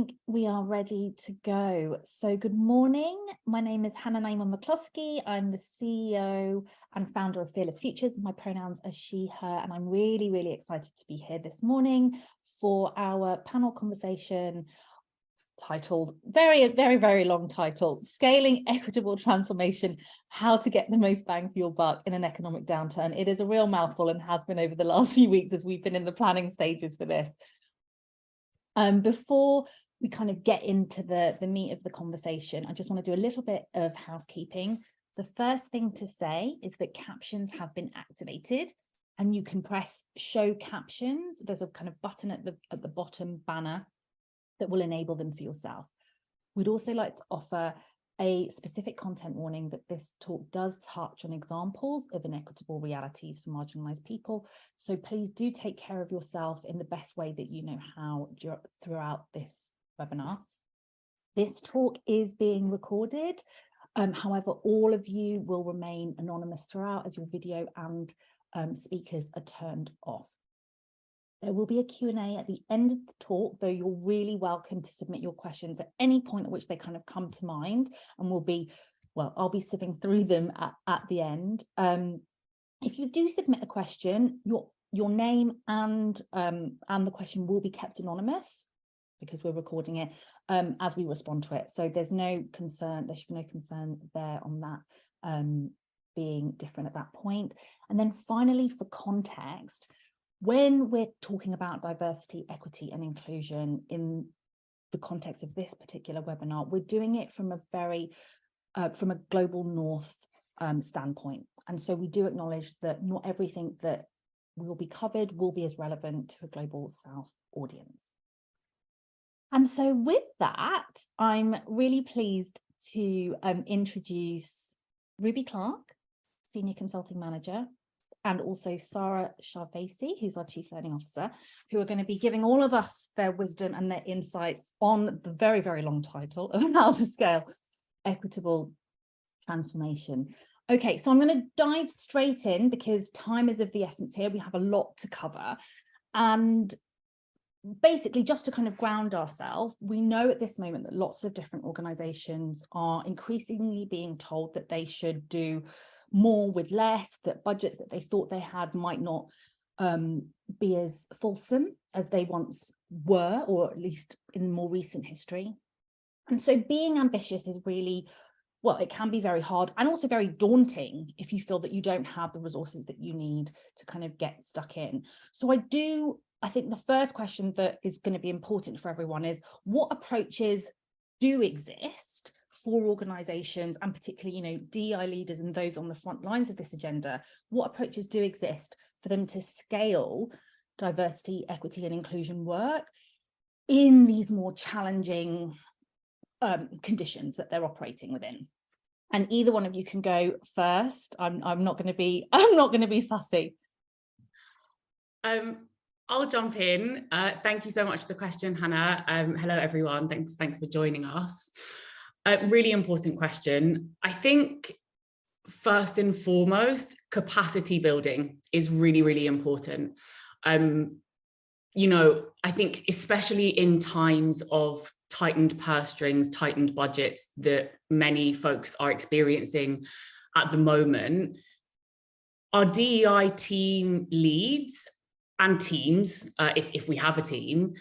think we are ready to go. So good morning. My name is Hanna McCloskey. I'm the CEO and founder of Fearless Futures. My pronouns are she, her, and I'm really, really excited to be here this morning for our panel conversation titled, very long title, Scaling Equitable Transformation, How to Get the Most Bang for Your Buck in an Economic Downturn. It is a real mouthful and has been over the last few weeks as we've been in the planning stages for this. Before we kind of get into the meat of the conversation, I just want to do a little bit of housekeeping. The first thing to say is that captions have been activated and you can press show captions. There's a kind of button at the bottom banner that will enable them for yourself. We'd also like to offer a specific content warning that this talk does touch on examples of inequitable realities for marginalized people. So please do take care of yourself in the best way that you know how throughout this webinar. This talk is being recorded. However, all of you will remain anonymous throughout as your video and speakers are turned off. There will be a Q&A at the end of the talk, though you're really welcome to submit your questions at any point at which they kind of come to mind, and I'll be sieving through them at the end. If you do submit a question, your name and the question will be kept anonymous because we're recording it as we respond to it. So there's no concern, there should be no concern there on that being different at that point. And then finally, for context, when we're talking about diversity, equity, and inclusion in the context of this particular webinar, we're doing it from a global north standpoint. And so we do acknowledge that not everything that will be covered will be as relevant to a global south audience. And so with that, I'm really pleased to introduce Rubie Clarke, Senior Consulting Manager, and also Sara Shahvisi, who's our Chief Learning Officer, who are going to be giving all of us their wisdom and their insights on the very long title of how to scale equitable transformation. Okay, so I'm going to dive straight in because time is of the essence here. We have a lot to cover. And basically, just to kind of ground ourselves, we know at this moment that lots of different organizations are increasingly being told that they should do more with less, that budgets that they thought they had might not be as fulsome as they once were, or at least in more recent history. And so being ambitious is really, well, it can be very hard and also very daunting if you feel that you don't have the resources that you need to kind of get stuck in. So I think the first question that is going to be important for everyone is, what approaches do exist for organizations, and particularly, DEI leaders and those on the front lines of this agenda? What approaches do exist for them to scale diversity, equity, and inclusion work in these more challenging conditions that they're operating within? And either one of you can go first. I'm not going to be fussy. I'll jump in. Thank you so much for the question, Hannah. Hello, everyone. Thanks for joining us. Really important question. I think first and foremost, capacity building is really important. I think especially in times of tightened purse strings, tightened budgets that many folks are experiencing at the moment, our DEI team leads and teams, if we have a team,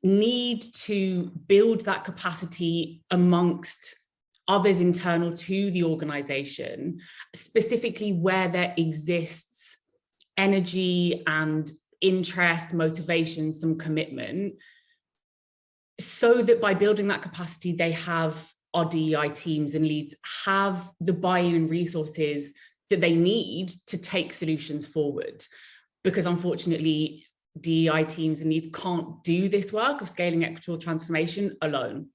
need to build that capacity amongst others internal to the organization, specifically where there exists energy and interest, motivation, some commitment, so that by building that capacity, our DEI teams and leads have the buy-in and resources that they need to take solutions forward. Because unfortunately, DEI teams and leads can't do this work of scaling equitable transformation alone,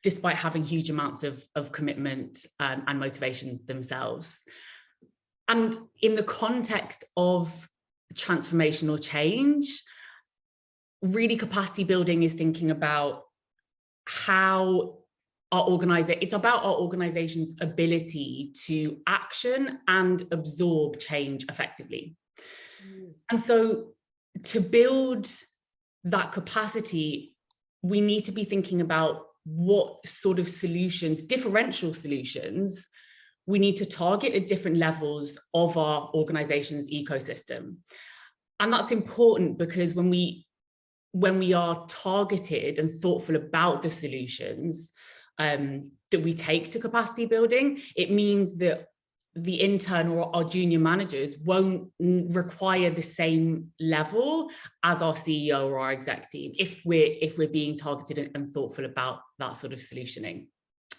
despite having huge amounts of commitment and motivation themselves. And in the context of transformational change, really capacity building is thinking about how it's about our organization's ability to action and absorb change effectively. And so to build that capacity, we need to be thinking about what sort of solutions, differential solutions, we need to target at different levels of our organization's ecosystem. And that's important because when we are targeted and thoughtful about the solutions that we take to capacity building, it means that the intern or our junior managers won't require the same level as our CEO or our exec team if we're being targeted and thoughtful about that sort of solutioning.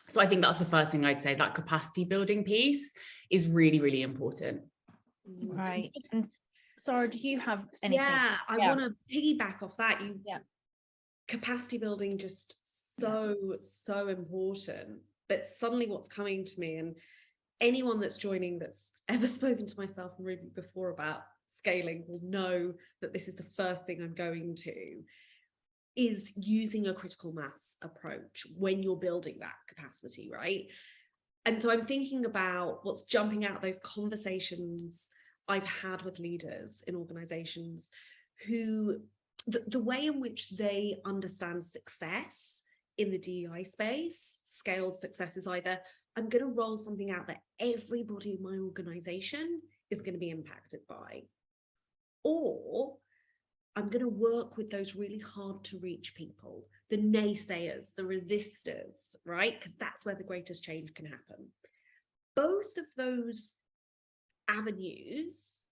So I think that's the first thing I'd say, that capacity building piece is really, really important. Right. And Sara, do you have anything? Yeah, I want to piggyback off that. Capacity building, just so important. But suddenly what's coming to me, and anyone that's joining that's ever spoken to myself and Rubie before about scaling will know that this is the first thing I'm going to, is using a critical mass approach when you're building that capacity, right? And so I'm thinking about what's jumping out of those conversations I've had with leaders in organizations who, the way in which they understand success in the DEI space, scaled success, is either I'm going to roll something out that everybody in my organization is going to be impacted by, or I'm going to work with those really hard to reach people, the naysayers, the resistors, right? Because that's where the greatest change can happen. Both of those avenues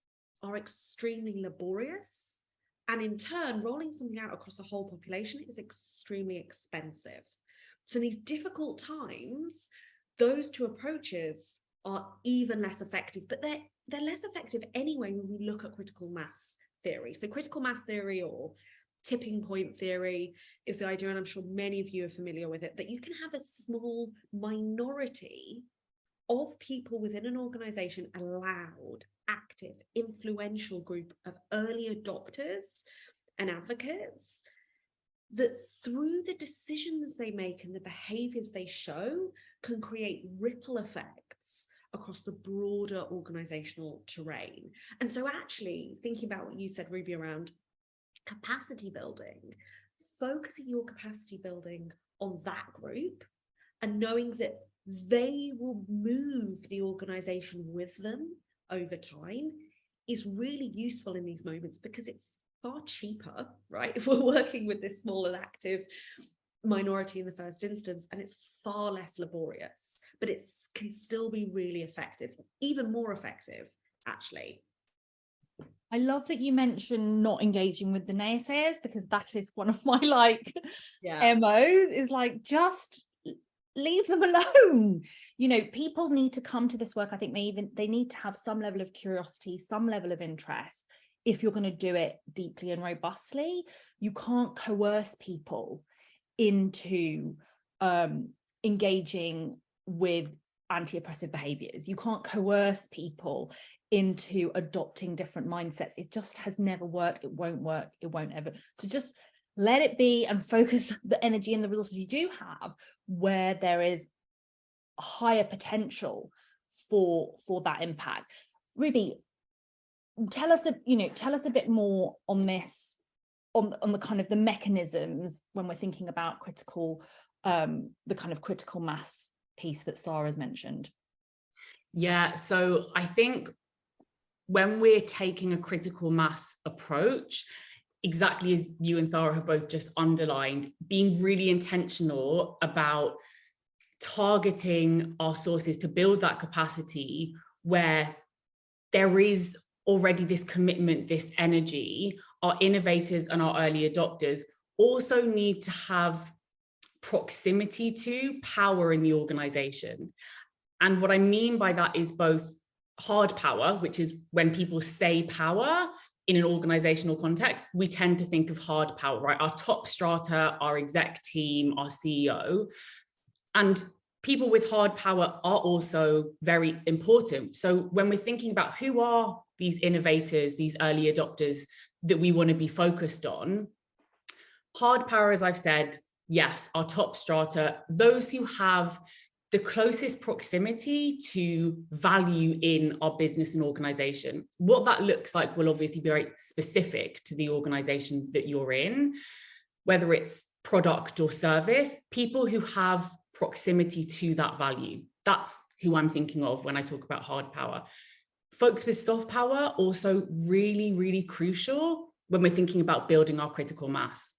are extremely laborious. And in turn, rolling something out across a whole population is extremely expensive. So in these difficult times, those two approaches are even less effective, but they're less effective anyway when we look at critical mass theory. So critical mass theory, or tipping point theory, is the idea, and I'm sure many of you are familiar with it, that you can have a small minority of people within an organization, a loud, active, influential group of early adopters and advocates, that through the decisions they make and the behaviors they show can create ripple effects across the broader organizational terrain. And so actually thinking about what you said, Rubie, around capacity building, focusing your capacity building on that group and knowing that they will move the organization with them over time is really useful in these moments, because it's far cheaper, right, if we're working with this small and active minority in the first instance, and it's far less laborious, but it can still be really effective, even more effective, actually. I love that you mentioned not engaging with the naysayers, because that is one of my MOs, is like, just leave them alone. You know, people need to come to this work. I think they need to have some level of curiosity, some level of interest. If you're going to do it deeply and robustly, you can't coerce people into engaging with anti-oppressive behaviors. You can't coerce people into adopting different mindsets. It just has never worked. It won't work. It won't ever. So just let it be and focus the energy and the resources you do have where there is higher potential for that impact. Rubie, tell us a bit more on this, on the kind of the mechanisms when we're thinking about critical, the kind of critical mass piece that Sara's mentioned. Yeah, so I think when we're taking a critical mass approach, exactly as you and Sara have both just underlined, being really intentional about targeting our sources to build that capacity where there is already this commitment, this energy. Our innovators and our early adopters also need to have proximity to power in the organization. And what I mean by that is both hard power, which is when people say power in an organizational context, we tend to think of hard power, right? Our top strata, our exec team, our CEO. And people with hard power are also very important. So when we're thinking about who are these innovators, these early adopters that we want to be focused on, hard power, as I've said, yes, our top strata, those who have the closest proximity to value in our business and organization. What that looks like will obviously be very specific to the organization that you're in, whether it's product or service, people who have proximity to that value. That's who I'm thinking of when I talk about hard power. Folks with soft power also really, really crucial when we're thinking about building our critical mass.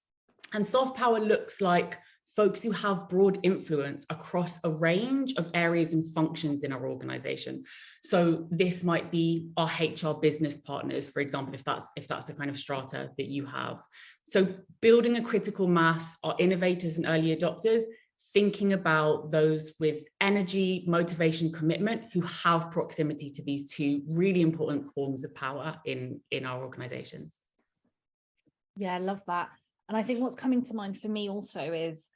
And soft power looks like folks who have broad influence across a range of areas and functions in our organization. So this might be our HR business partners, for example, if that's the kind of strata that you have. So building a critical mass, our innovators and early adopters, thinking about those with energy, motivation, commitment, who have proximity to these two really important forms of power in our organizations. Yeah, I love that. And I think what's coming to mind for me also is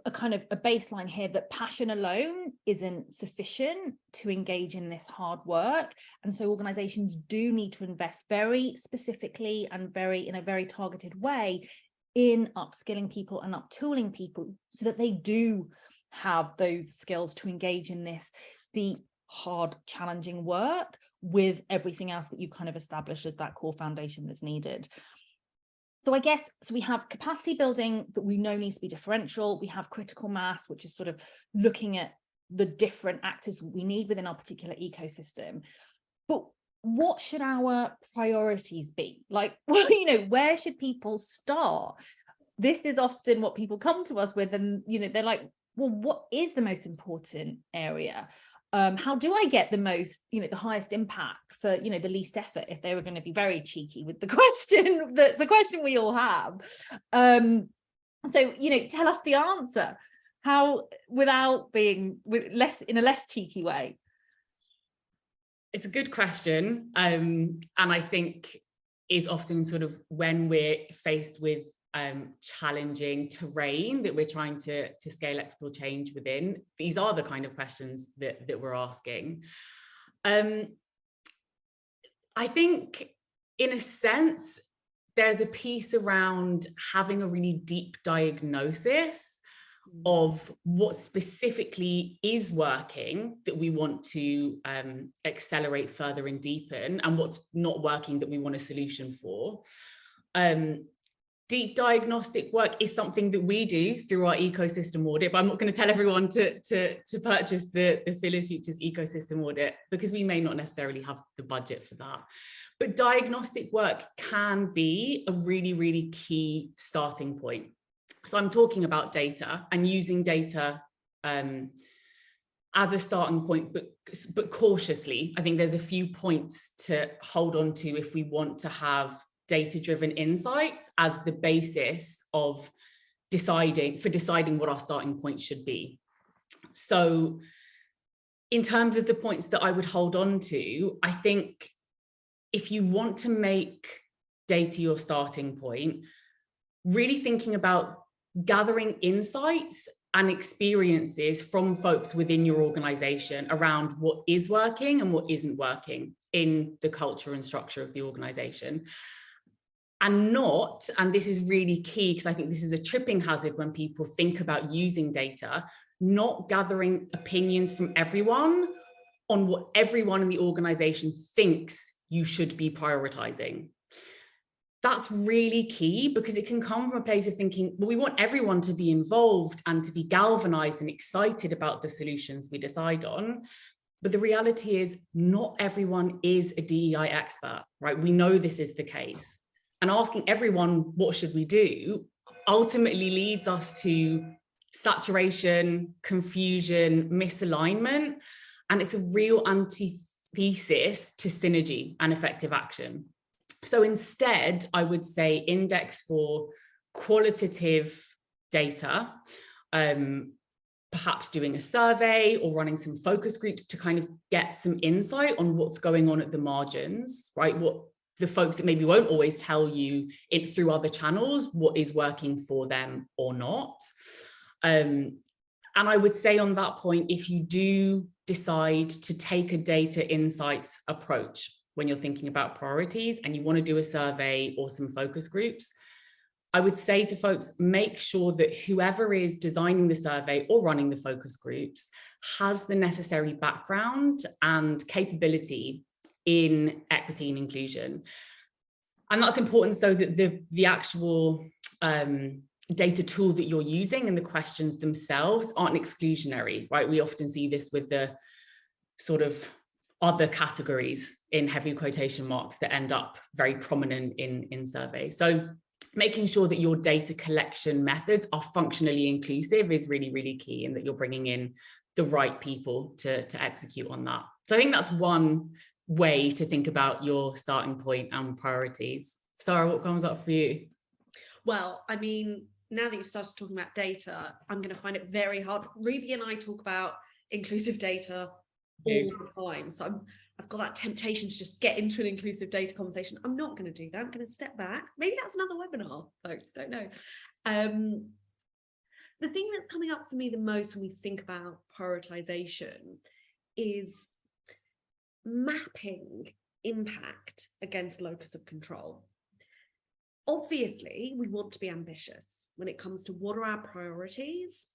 a kind of a baseline here that passion alone isn't sufficient to engage in this hard work. And so organizations do need to invest very specifically and in a very targeted way in upskilling people and uptooling people so that they do have those skills to engage in this deep, hard, challenging work with everything else that you've kind of established as that core foundation that's needed. So I guess, so we have capacity building that we know needs to be differential. We have critical mass, which is sort of looking at the different actors we need within our particular ecosystem. But what should our priorities be? Like, well, you know, where should people start? This is often what people come to us with, and, you know, they're like, well, what is the most important area? How do I get the most, you know, the highest impact for, you know, the least effort, if they were going to be very cheeky with the question? That's a question we all have. So, you know, tell us the answer. How, without being in a less cheeky way? It's a good question. And I think is often sort of when we're faced with challenging terrain that we're trying to scale equitable change within, these are the kind of questions that we're asking. I think in a sense, there's a piece around having a really deep diagnosis of what specifically is working that we want to accelerate further and deepen, and what's not working that we want a solution for. Deep diagnostic work is something that we do through our ecosystem audit, but I'm not going to tell everyone to purchase the Phyllis Futures ecosystem audit, because we may not necessarily have the budget for that. But diagnostic work can be a really, really key starting point. So I'm talking about data and using data as a starting point, but cautiously. I think there's a few points to hold on to if we want to have data-driven insights as the basis of deciding what our starting point should be. So in terms of the points that I would hold on to, I think if you want to make data your starting point, really thinking about gathering insights and experiences from folks within your organization around what is working and what isn't working in the culture and structure of the organization. And this is really key, because I think this is a tripping hazard when people think about using data, not gathering opinions from everyone on what everyone in the organization thinks you should be prioritizing. That's really key, because it can come from a place of thinking, well, we want everyone to be involved and to be galvanized and excited about the solutions we decide on. But the reality is not everyone is a DEI expert, right? We know this is the case. And asking everyone, what should we do, ultimately leads us to saturation, confusion, misalignment. And it's a real antithesis to synergy and effective action. So instead, I would say index for qualitative data, perhaps doing a survey or running some focus groups to kind of get some insight on what's going on at the margins, right? What the folks that maybe won't always tell you it through other channels, what is working for them or not. And I would say on that point, if you do decide to take a data insights approach when you're thinking about priorities and you want to do a survey or some focus groups, I would say to folks, make sure that whoever is designing the survey or running the focus groups has the necessary background and capability in equity and inclusion. And that's important so that the actual data tool that you're using and the questions themselves aren't exclusionary, right? We often see this with the sort of other categories in heavy quotation marks that end up very prominent in surveys. So making sure that your data collection methods are functionally inclusive is really, really key, and that you're bringing in the right people to execute on that. So I think that's one way to think about your starting point and priorities. Sara, what comes up for you? Well, I mean, now that you've started talking about data, I'm going to find it very hard. Rubie and I talk about inclusive data all the time. So I've got that temptation to just get into an inclusive data conversation. I'm not going to do that. I'm going to step back. Maybe that's another webinar, folks. I don't know. The thing that's coming up for me the most when we think about prioritization is mapping impact against locus of control. Obviously, we want to be ambitious when it comes to what are our priorities.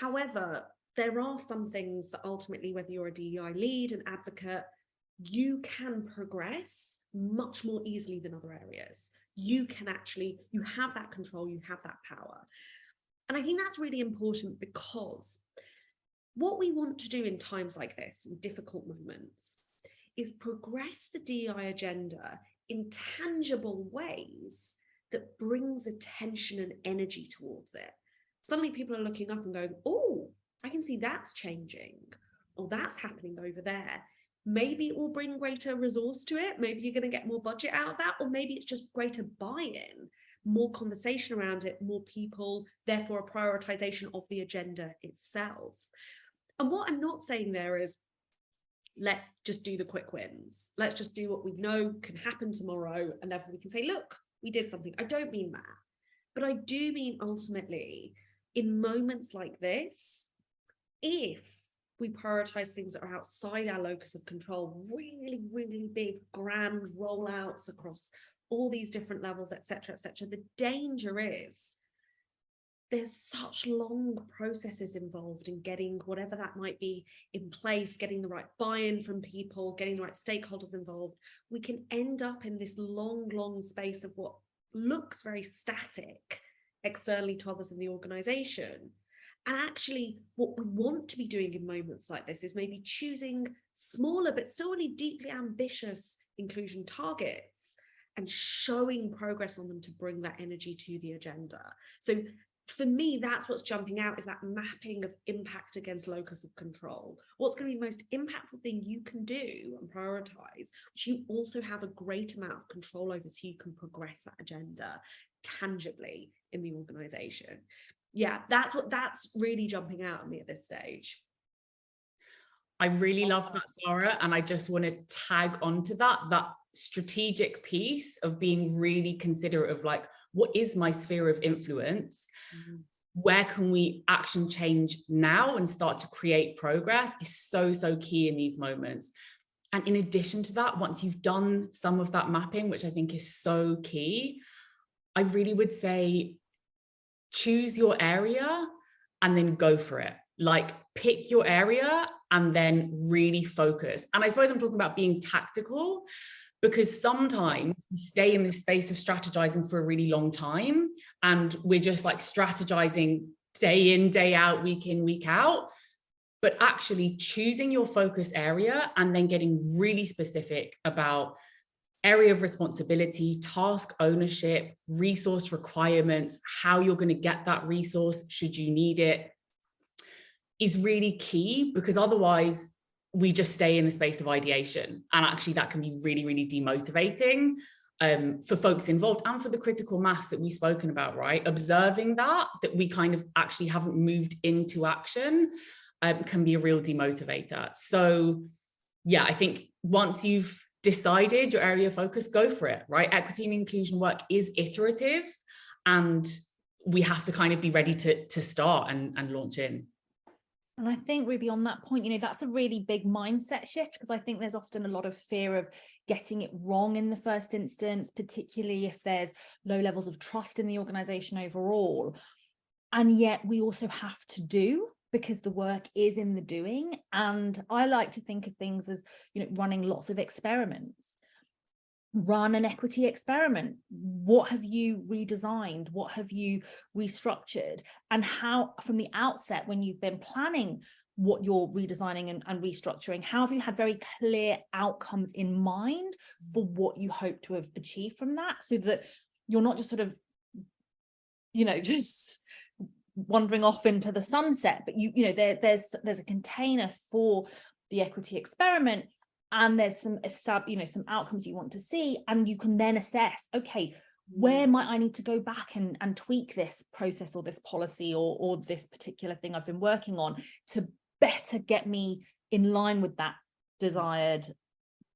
However, there are some things that ultimately, whether you're a DEI lead, an advocate, you can progress much more easily than other areas. You have that control, you have that power. And I think that's really important, because what we want to do in times like this, in difficult moments, is progress the DEI agenda in tangible ways that brings attention and energy towards it. Suddenly people are looking up and going, oh, I can see that's changing, or that's happening over there. Maybe it will bring greater resource to it. Maybe you're going to get more budget out of that, or maybe it's just greater buy-in, more conversation around it, more people, therefore a prioritization of the agenda itself. And what I'm not saying there is, let's just do the quick wins. Let's just do what we know can happen tomorrow, and therefore we can say, look, we did something. I don't mean that. But I do mean ultimately, in moments like this, if we prioritize things that are outside our locus of control, really, really big, grand rollouts across all these different levels, et cetera, the danger is there's such long processes involved in getting whatever that might be in place, getting the right buy-in from people, getting the right stakeholders involved. We can end up in this long space of what looks very static externally to others in the organization. And actually, what we want to be doing in moments like this is maybe choosing smaller but still really deeply ambitious inclusion targets and showing progress on them to bring that energy to the agenda. So for me, that's what's jumping out, is that mapping of impact against locus of control. What's going to be the most impactful thing you can do and prioritize, which you also have a great amount of control over, so you can progress that agenda tangibly in the organization. Yeah, that's really jumping out at me at this stage. I really love that, Sara. And I just want to tag onto that strategic piece of being really considerate of, like, what is my sphere of influence? Mm-hmm. Where can we action change now and start to create progress is so key in these moments. And in addition to that, once you've done some of that mapping, which I think is so key, I really would say choose your area and then go for it. Like, pick your area and then really focus. And I suppose I'm talking about being tactical, because sometimes we stay in this space of strategizing for a really long time, and we're just like strategizing day in, day out, week in, week out. But actually choosing your focus area and then getting really specific about area of responsibility, task ownership, resource requirements, how you're going to get that resource should you need it, is really key, because otherwise we just stay in the space of ideation. And actually that can be really demotivating for folks involved and for the critical mass that we've spoken about, right? Observing that we kind of actually haven't moved into action can be a real demotivator. So yeah, I think once you've decided your area of focus, go for it, right? Equity and inclusion work is iterative, and we have to kind of be ready to start and launch in. And I think, Rubie, on that point, that's a really big mindset shift, because I think there's often a lot of fear of getting it wrong in the first instance, particularly if there's low levels of trust in the organization overall. And yet we also have to do, because the work is in the doing. And I like to think of things as, running lots of experiments. run an equity experiment. What have you redesigned? What have you restructured? And how, from the outset, when you've been planning what you're redesigning and restructuring, how have you had very clear outcomes in mind for what you hope to have achieved from that, so that you're not just sort of, you know, just wandering off into the sunset, but you know, there's a container for the equity experiment, and there's some some outcomes you want to see, and you can then assess, okay, where might I need to go back and tweak this process or this policy or this particular thing I've been working on to better get me in line with that desired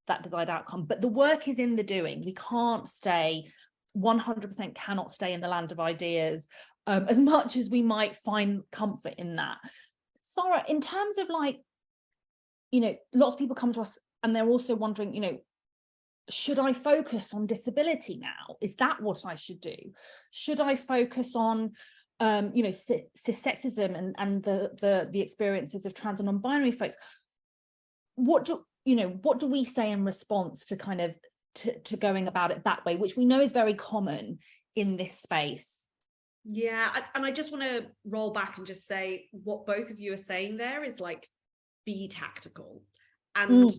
outcome. But the work is in the doing. We can't stay 100% cannot stay in the land of ideas, as much as we might find comfort in that. Sara, in terms of, like, you know, lots of people come to us and they're also wondering, you know, should I focus on disability now? Is that what I should do? Should I focus on you know, cissexism and the experiences of trans and non-binary folks? What do we say in response to kind of to going about it that way, which we know is very common in this space? Yeah, and I just want to roll back and just say what both of you are saying there is, like, be tactical. And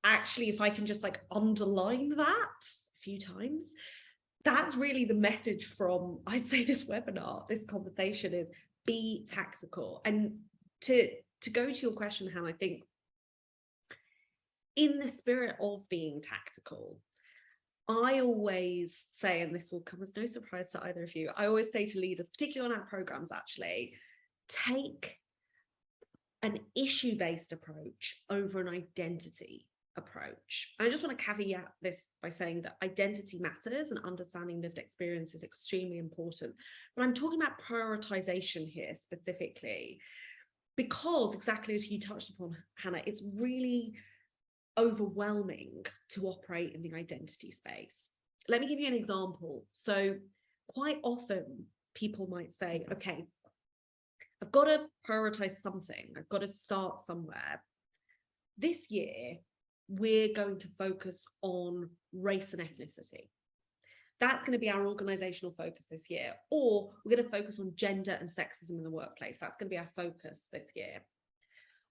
actually, if I can just, like, underline that a few times, that's really the message from, I'd say, this webinar, this conversation, is be tactical. And to go to your question, Hannah, I think in the spirit of being tactical, I always say, and this will come as no surprise to either of you, I always say to leaders, particularly on our programs, actually, take an issue-based approach over an identity approach. And I just want to caveat this by saying that identity matters and understanding lived experience is extremely important. But I'm talking about prioritization here specifically, because exactly as you touched upon, Hannah, it's really overwhelming to operate in the identity space. Let me give you an example. So quite often people might say, okay, I've got to prioritize something. I've got to start somewhere. This year, we're going to focus on race and ethnicity. That's going to be our organizational focus this year. Or we're going to focus on gender and sexism in the workplace. That's going to be our focus this year.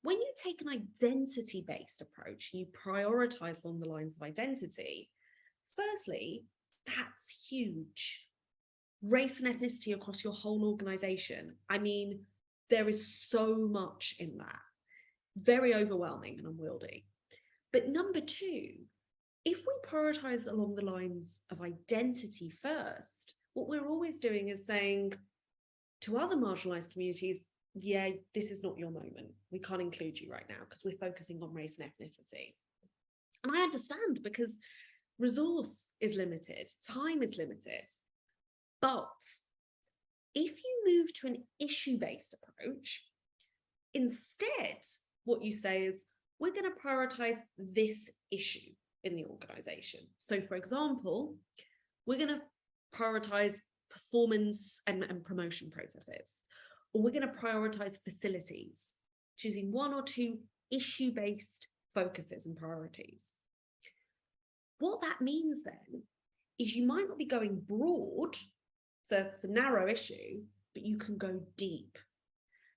When you take an identity-based approach, you prioritize along the lines of identity, firstly, that's huge. Race and ethnicity across your whole organization. I mean, there is so much in that. Very overwhelming and unwieldy. But number two, if we prioritize along the lines of identity first, what we're always doing is saying to other marginalized communities, yeah, this is not your moment. We can't include you right now because we're focusing on race and ethnicity. And I understand, because resource is limited, time is limited. But if you move to an issue-based approach, instead, what you say is, we're going to prioritize this issue in the organization. So, for example, we're going to prioritize performance and promotion processes, or we're going to prioritize facilities, choosing one or two issue-based focuses and priorities. What that means then is you might not be going broad, so it's a narrow issue, but you can go deep.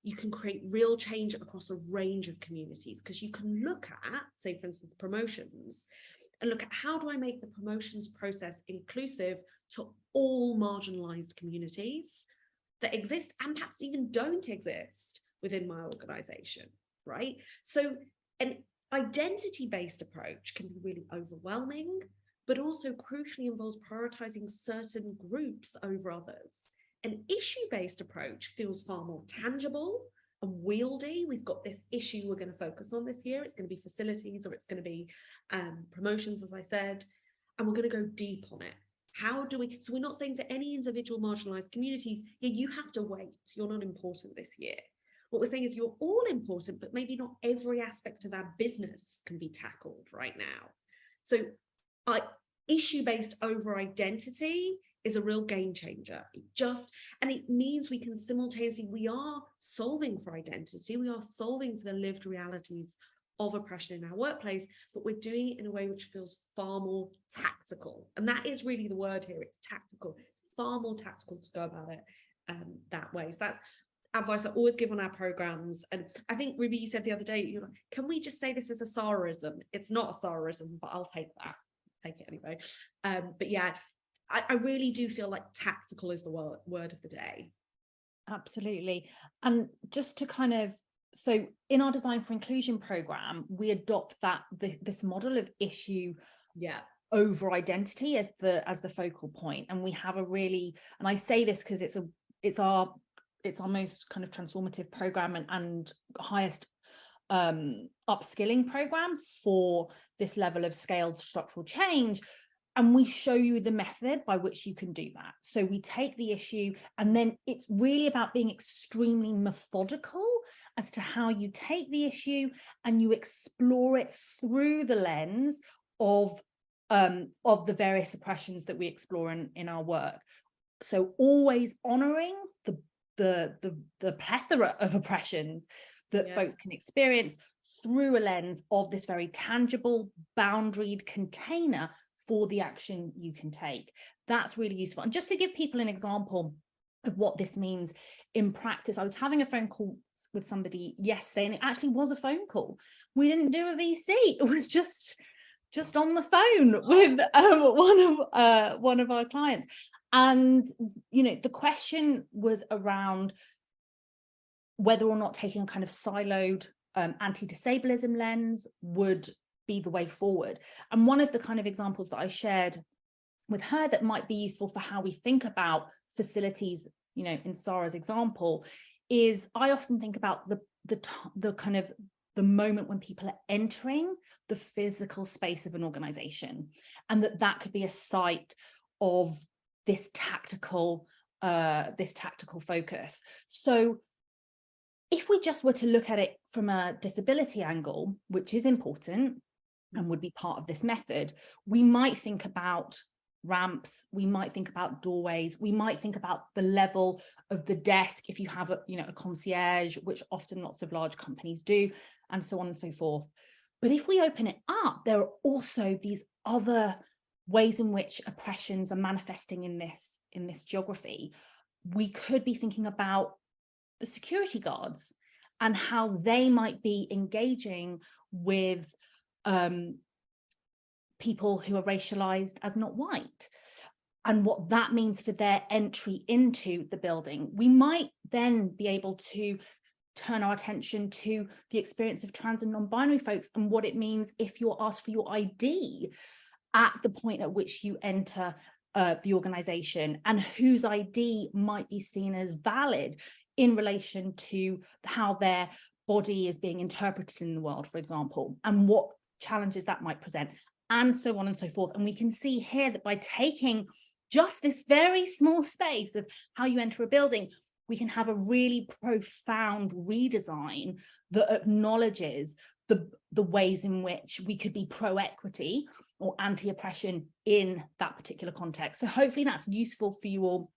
You can create real change across a range of communities, because you can look at, say, for instance, promotions, and look at how do I make the promotions process inclusive to all marginalized communities that exist and perhaps even don't exist within my organization, right? So an identity-based approach can be really overwhelming, but also crucially involves prioritizing certain groups over others. An issue-based approach feels far more tangible and wieldy. We've got this issue we're going to focus on this year. It's going to be facilities, or it's going to be promotions, as I said, and we're going to go deep on it. How do we, so we're not saying to any individual marginalized community, yeah, you have to wait, you're not important this year. What we're saying is you're all important, but maybe not every aspect of our business can be tackled right now. So issue-based over identity is a real game changer. And it means we can simultaneously, we are solving for identity, we are solving for the lived realities of oppression in our workplace, but we're doing it in a way which feels far more tactical. And that is really the word here. It's tactical, far more tactical to go about it that way. So that's advice I always give on our programs. And I think, Rubie, you said the other day, you're like, can we just say this is a Saraism? It's not a Saraism, but I'll take that. Take it anyway. But yeah, I really do feel like tactical is the word of the day. Absolutely. And just to kind of, so in our Design for Inclusion program, we adopt this model of issue over identity as the focal point. And we have a really, and I say this because it's our most kind of transformative program and highest upskilling program for this level of scaled structural change. And we show you the method by which you can do that. So we take the issue, and then it's really about being extremely methodical as to how you take the issue and you explore it through the lens of the various oppressions that we explore in our work. So always honoring the plethora of oppressions that folks can experience through a lens of this very tangible, boundaried container for the action you can take. That's really useful. And just to give people an example of what this means in practice, I was having a phone call with somebody yesterday, and it actually was a phone call. We didn't do a VC. It was just on the phone with one of our clients. And, you know, the question was around whether or not taking a kind of siloed anti-disableism lens would be the way forward. And one of the kind of examples that I shared with her that might be useful for how we think about facilities, you know, in Sara's example, is I often think about the kind of the moment when people are entering the physical space of an organization, and that could be a site of this tactical focus. So if we just were to look at it from a disability angle, which is important and would be part of this method, we might think about ramps, we might think about doorways, we might think about the level of the desk if you have a concierge, which often lots of large companies do, and so on and so forth. But if we open it up, there are also these other ways in which oppressions are manifesting in this geography. We could be thinking about the security guards and how they might be engaging with people who are racialized as not white, and what that means for their entry into the building. We might then be able to turn our attention to the experience of trans and non-binary folks and what it means if you're asked for your ID at the point at which you enter the organization, and whose ID might be seen as valid in relation to how their body is being interpreted in the world, for example, and what challenges that might present, and so on and so forth. And we can see here that by taking just this very small space of how you enter a building, we can have a really profound redesign that acknowledges the ways in which we could be pro-equity or anti-oppression in that particular context. So hopefully that's useful for you all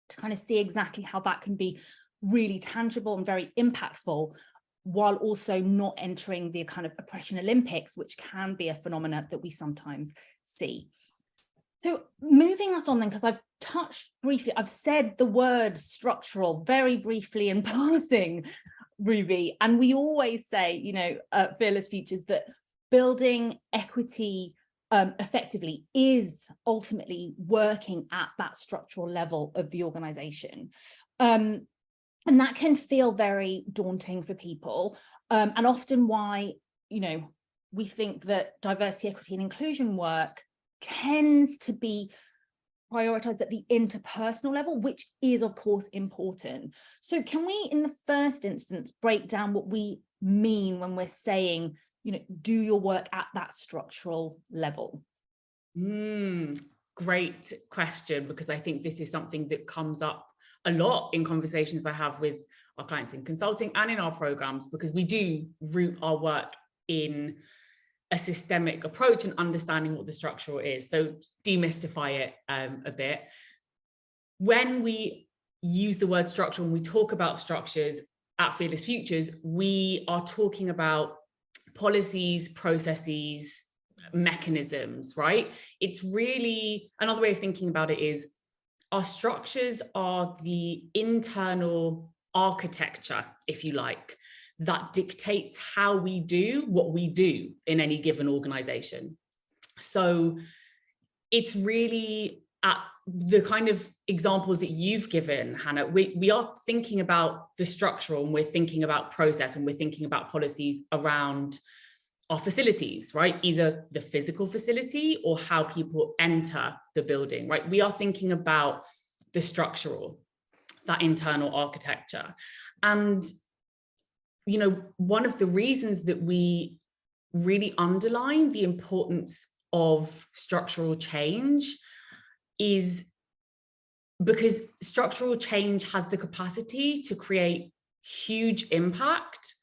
to kind of see exactly how that can be really tangible and very impactful, while also not entering the kind of oppression Olympics, which can be a phenomenon that we sometimes see. So moving us on then, because I've touched briefly, I've said the word structural very briefly in passing, Rubie, and we always say, you know, Fearless Futures, that building equity effectively is ultimately working at that structural level of the organization. And that can feel very daunting for people, and often why, you know, we think that diversity, equity, and inclusion work tends to be prioritized at the interpersonal level, which is, of course, important. So can we, in the first instance, break down what we mean when we're saying, you know, do your work at that structural level? Great question, because I think this is something that comes up a lot in conversations I have with our clients in consulting and in our programs, because we do root our work in a systemic approach and understanding what the structural is. So demystify it a bit. When we use the word structural, when we talk about structures at Fearless Futures, we are talking about policies, processes, mechanisms, right? It's really, another way of thinking about it is our structures are the internal architecture, if you like, that dictates how we do what we do in any given organization. So it's really at the kind of examples that you've given, Hannah, we are thinking about the structural, and we're thinking about process, and we're thinking about policies around our facilities, right? Either the physical facility or how people enter the building, right? We are thinking about the structural, that internal architecture. And, you know, one of the reasons that we really underline the importance of structural change is because structural change has the capacity to create huge impact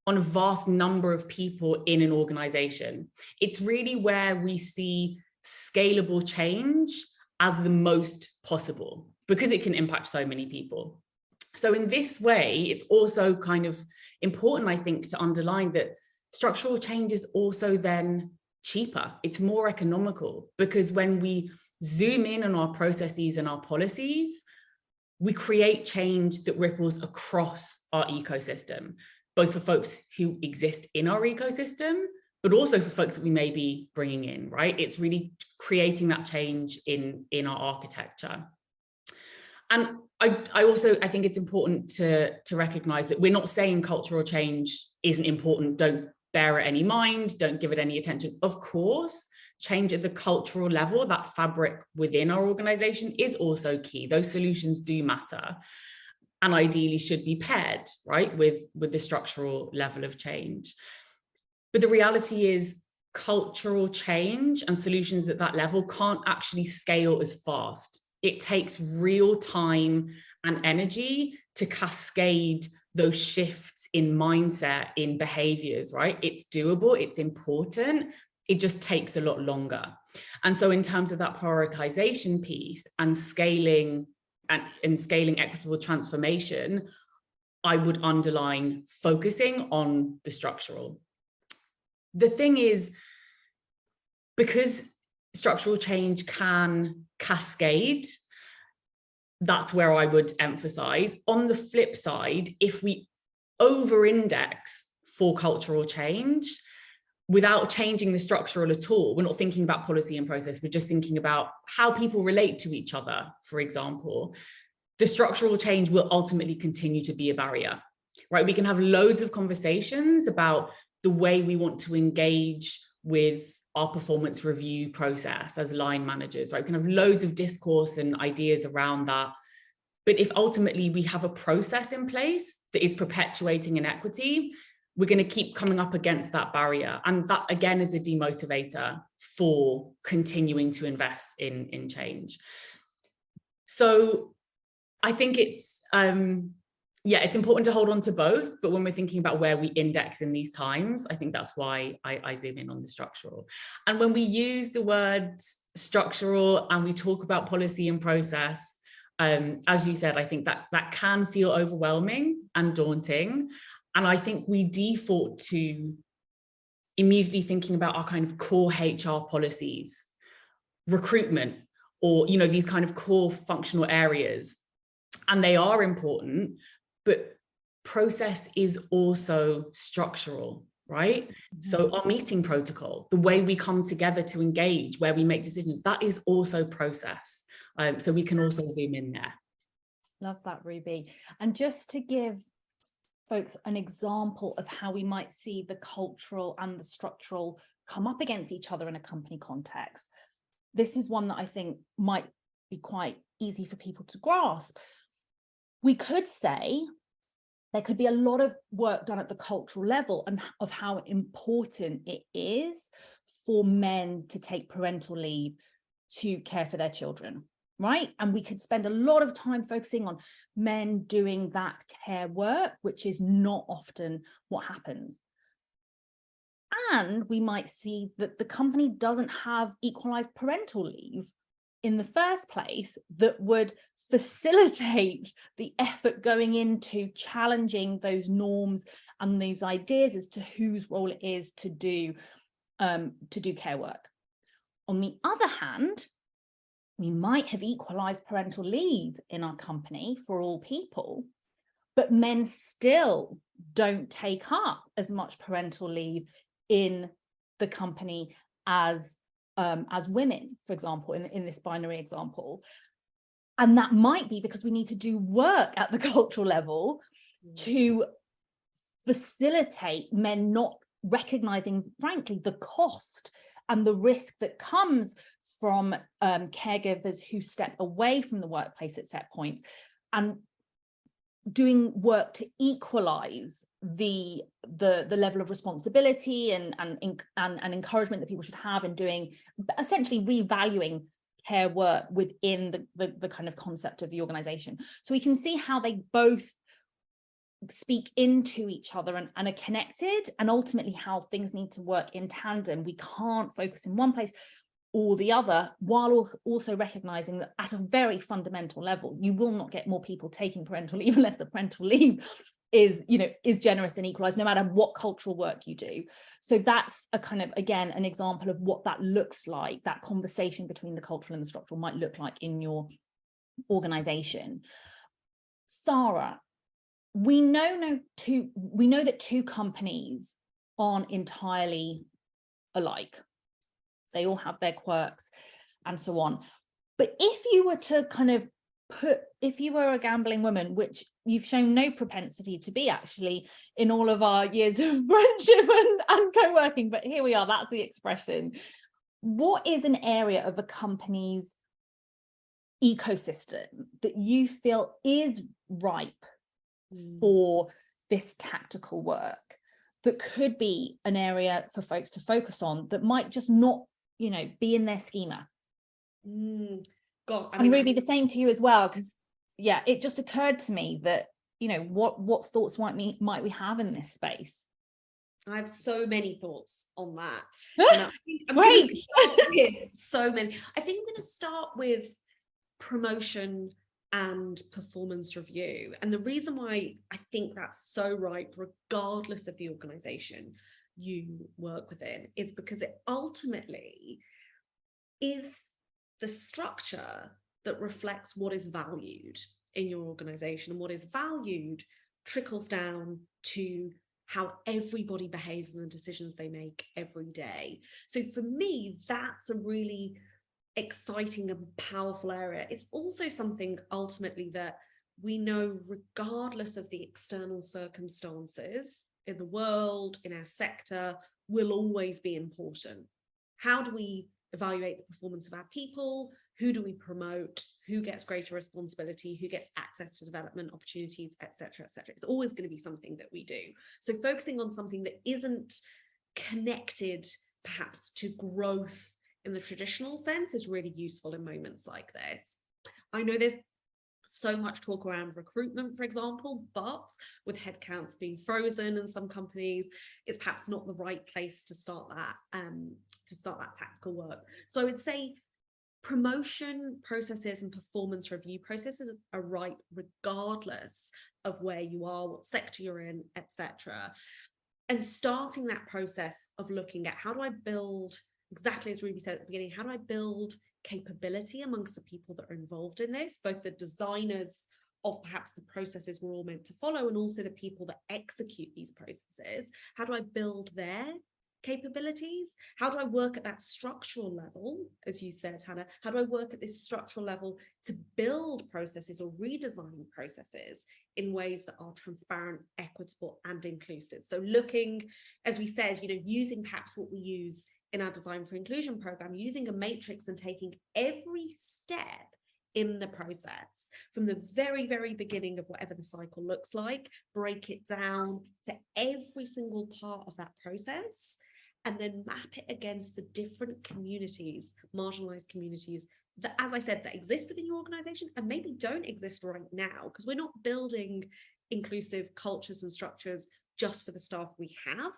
on a vast number of people in an organization. It's really where we see scalable change as the most possible, because it can impact so many people. So in this way, it's also kind of important, I think, to underline that structural change is also then cheaper. It's more economical, because when we zoom in on our processes and our policies, we create change that ripples across our ecosystem, both for folks who exist in our ecosystem, but also for folks that we may be bringing in, right? It's really creating that change in our architecture. And I think it's important to recognize that we're not saying cultural change isn't important, don't bear it any mind, don't give it any attention. Of course, change at the cultural level, that fabric within our organization, is also key. Those solutions do matter, and ideally should be paired, right, with the structural level of change. But the reality is cultural change and solutions at that level can't actually scale as fast. It takes real time and energy to cascade those shifts in mindset, in behaviors, right? It's doable, it's important, it just takes a lot longer. And so in terms of that prioritization piece and scaling equitable transformation, I would underline focusing on the structural. The thing is, because structural change can cascade, that's where I would emphasize. On the flip side, if we over-index for cultural change without changing the structural at all, we're not thinking about policy and process, we're just thinking about how people relate to each other, for example, the structural change will ultimately continue to be a barrier, right? We can have loads of conversations about the way we want to engage with our performance review process as line managers, right? We can have loads of discourse and ideas around that. But if ultimately we have a process in place that is perpetuating inequity, we're going to keep coming up against that barrier. And that, again, is a demotivator for continuing to invest in change. So I think it's important to hold on to both, but when we're thinking about where we index in these times, I think that's why I zoom in on the structural. And when we use the word structural and we talk about policy and process, as you said, I think that can feel overwhelming and daunting. And I think we default to immediately thinking about our kind of core HR policies, recruitment, or, you know, these kind of core functional areas. And they are important, but process is also structural, right? Mm-hmm. So our meeting protocol, the way we come together to engage, where we make decisions, that is also process. So we can also zoom in there. Love that, Rubie. And just to give folks an example of how we might see the cultural and the structural come up against each other in a company context, this is one that I think might be quite easy for people to grasp. We could say there could be a lot of work done at the cultural level and of how important it is for men to take parental leave to care for their children, right? And we could spend a lot of time focusing on men doing that care work, which is not often what happens. And we might see that the company doesn't have equalized parental leave in the first place that would facilitate the effort going into challenging those norms and those ideas as to whose role it is to do care work. On the other hand, we might have equalized parental leave in our company for all people, but men still don't take up as much parental leave in the company as women, for example, in this binary example. And that might be because we need to do work at the cultural level to facilitate men not recognizing, frankly, the cost and the risk that comes from caregivers who step away from the workplace at set points, and doing work to equalize the level of responsibility and encouragement that people should have in doing, essentially revaluing care work within the kind of concept of the organization. So we can see how they both speak into each other and are connected, and ultimately how things need to work in tandem. We can't focus in one place or the other, while also recognizing that at a very fundamental level, you will not get more people taking parental leave unless the parental leave is generous and equalized, no matter what cultural work you do. So that's a kind of, again, an example of what that looks like, that conversation between the cultural and the structural might look like in your organization. Sara, we know that two companies aren't entirely alike. They all have their quirks and so on. But if you were to kind of if you were a gambling woman, which you've shown no propensity to be actually in all of our years of friendship and co-working, but here we are, that's the expression. What is an area of a company's ecosystem that you feel is ripe for this tactical work, that could be an area for folks to focus on, that might just not, be in their schema? God, and Rubie, the same to you as well, because it just occurred to me that, what thoughts might we have in this space? I have so many thoughts on that. I'm Great. So many. I think I'm going to start with promotion and performance review. And the reason why I think that's so right, regardless of the organization you work within, is because it ultimately is the structure that reflects what is valued in your organization, and what is valued trickles down to how everybody behaves and the decisions they make every day. So for me, that's a really exciting and powerful area. It's also something ultimately that we know, regardless of the external circumstances in the world, in our sector, will always be important. How do we evaluate the performance of our people? Who do we promote? Who gets greater responsibility? Who gets access to development opportunities, etc., etc.? It's always going to be something that we do. So focusing on something that isn't connected perhaps to growth in the traditional sense is really useful in moments like this. I know there's so much talk around recruitment, for example, but with headcounts being frozen in some companies, it's perhaps not the right place to start that tactical work. So I would say promotion processes and performance review processes are right regardless of where you are, what sector you're in, etc. And starting that process of looking at, how do I build, exactly as Rubie said at the beginning, how do I build capability amongst the people that are involved in this, both the designers of perhaps the processes we're all meant to follow, and also the people that execute these processes. How do I build their capabilities? How do I work at that structural level, as you said, Hannah? How do I work at this structural level to build processes or redesign processes in ways that are transparent, equitable, and inclusive? So looking, as we said, using perhaps what we use in our Design for Inclusion program, using a matrix and taking every step in the process from the very, very beginning of whatever the cycle looks like, break it down to every single part of that process, and then map it against the different communities, marginalized communities that, as I said, that exist within your organization and maybe don't exist right now, because we're not building inclusive cultures and structures just for the staff we have.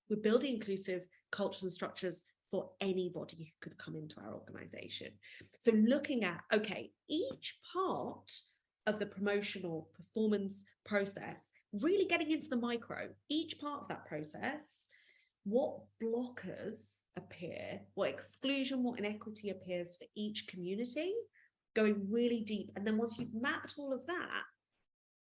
We're building inclusive cultures and structures for anybody who could come into our organization. So looking at, okay, each part of the promotional performance process, really getting into the micro, each part of that process, what blockers appear, what exclusion, what inequity appears for each community, going really deep. And then once you've mapped all of that,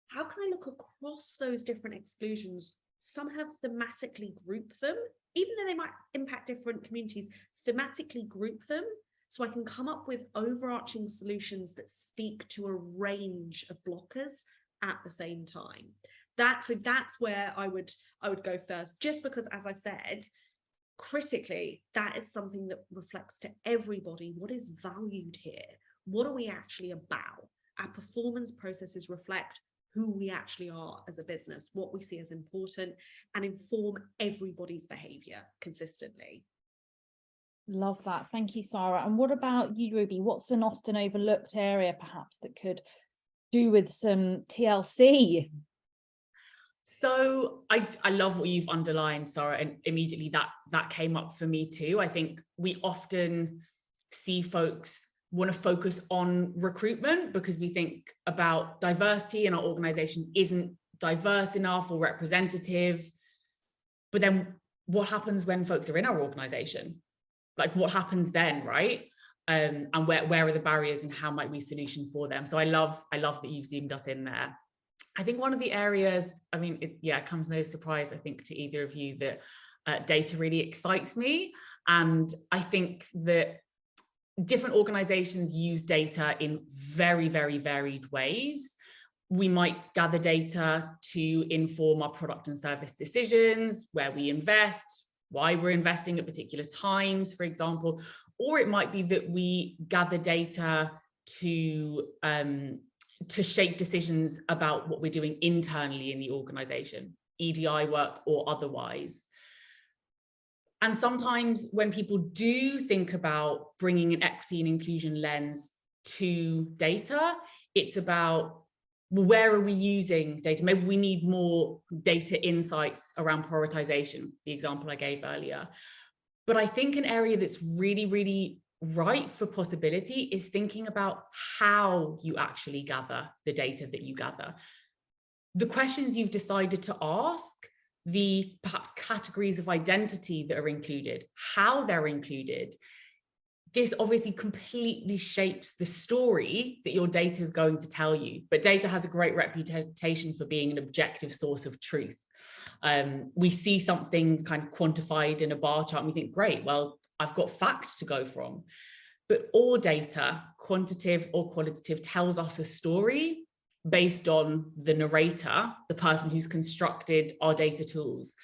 how can I look across those different exclusions, somehow thematically group them, even though they might impact different communities, thematically group them, so I can come up with overarching solutions that speak to a range of blockers at the same time. That's where I would go first, just because, as I've said, critically, that is something that reflects to everybody what is valued here. What are we actually about? Our performance processes reflect who we actually are as a business, what we see as important, and inform everybody's behavior consistently. Love that. Thank you, Sara. And what about you, Rubie? What's an often overlooked area perhaps that could do with some TLC? So I love what you've underlined, Sara, and immediately that came up for me too. I think we often see folks want to focus on recruitment because we think about diversity and our organization isn't diverse enough or representative. But then what happens when folks are in our organization? Like, what happens then, right? And where are the barriers and how might we solution for them? So I love that you've zoomed us in there. I think one of the areas, I mean, it comes no surprise, I think, to either of you that data really excites me. And I think that different organizations use data in very, very varied ways. We might gather data to inform our product and service decisions, where we invest, why we're investing at particular times, for example, or it might be that we gather data to shape decisions about what we're doing internally in the organization, EDI work or otherwise. And sometimes when people do think about bringing an equity and inclusion lens to data, it's about, well, where are we using data? Maybe we need more data insights around prioritization, the example I gave earlier. But I think an area that's really, really ripe for possibility is thinking about how you actually gather the data that you gather. The questions you've decided to ask, the perhaps categories of identity that are included, how they're included. This obviously completely shapes the story that your data is going to tell you. But data has a great reputation for being an objective source of truth. We see something kind of quantified in a bar chart and we think, great, well, I've got facts to go from. But all data, quantitative or qualitative, tells us a story based on the narrator, the person who's constructed our data tools.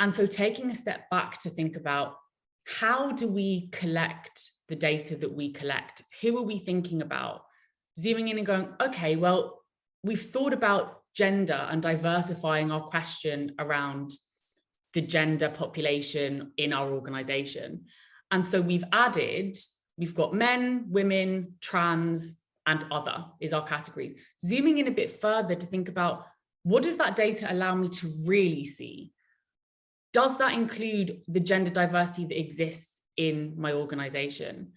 And so taking a step back to think about, how do we collect the data that we collect? Who are we thinking about? Zooming in and going, okay, well, we've thought about gender and diversifying our question around the gender population in our organization. And so we've got men, women, trans, and other is our categories. Zooming in a bit further to think about, what does that data allow me to really see? Does that include the gender diversity that exists in my organization?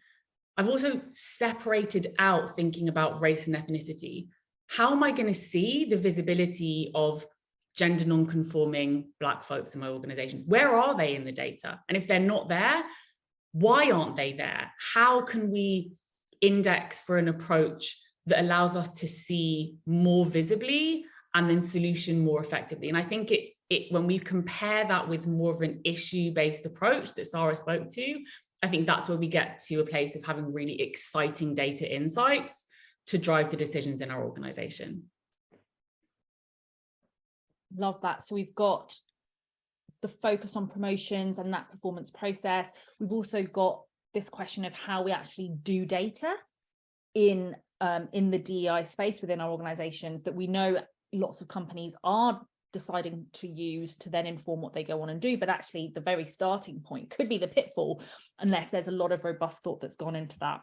I've also separated out thinking about race and ethnicity. How am I going to see the visibility of gender non-conforming Black folks in my organization? Where are they in the data? And if they're not there, why aren't they there? How can we index for an approach that allows us to see more visibly and then solution more effectively? And I think when we compare that with more of an issue-based approach that Sara spoke to, I think that's where we get to a place of having really exciting data insights to drive the decisions in our organization. Love that. So we've got the focus on promotions and that performance process. We've also got this question of how we actually do data in the DEI space within our organizations that we know lots of companies are deciding to use to then inform what they go on and do, but actually the very starting point could be the pitfall unless there's a lot of robust thought that's gone into that.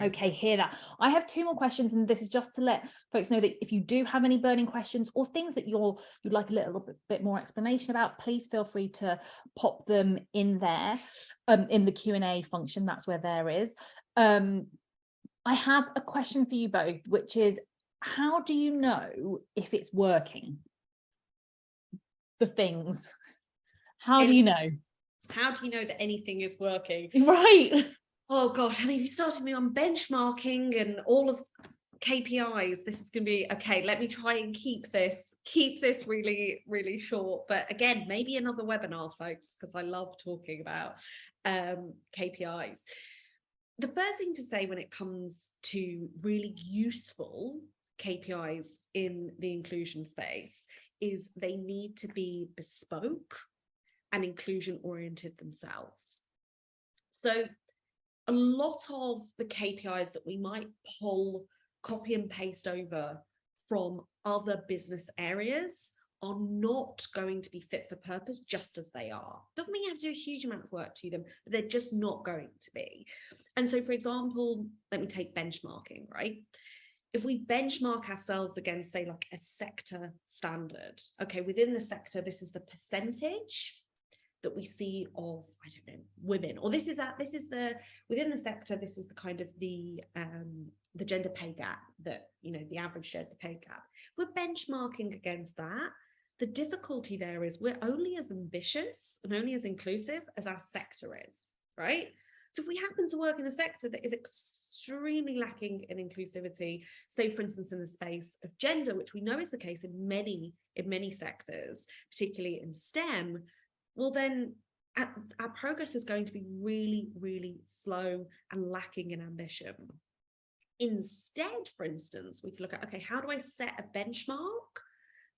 Okay, hear that. I have 2 more questions, and this is just to let folks know that if you do have any burning questions or things that you'd like a little bit more explanation about, please feel free to pop them in there, in the Q&A function. That's where there is. I have a question for you both, which is, how do you know if it's working? The things. How do you know? How do you know that anything is working? Right. Oh gosh, honey, you started me on benchmarking and all of KPIs. This is going to be okay. Let me try and keep this really, really short. But again, maybe another webinar, folks, because I love talking about KPIs. The first thing to say when it comes to really useful KPIs in the inclusion space is they need to be bespoke and inclusion oriented themselves. So a lot of the KPIs that we might pull, copy and paste over from other business areas are not going to be fit for purpose just as they are. Doesn't mean you have to do a huge amount of work to them, but they're just not going to be. And so, for example, let me take benchmarking, right? If we benchmark ourselves against, say, like a sector standard, okay, within the sector, this is the percentage that we see of, I don't know, women, or within the sector, this is the kind of the gender pay gap that, you know, the average gender pay gap. We're benchmarking against that. The difficulty there is we're only as ambitious and only as inclusive as our sector is, right? So if we happen to work in a sector that is extremely lacking in inclusivity, say, for instance, in the space of gender, which we know is the case in many sectors, particularly in STEM, well, then our progress is going to be really, really slow and lacking in ambition. Instead, for instance, we can look at, okay, how do I set a benchmark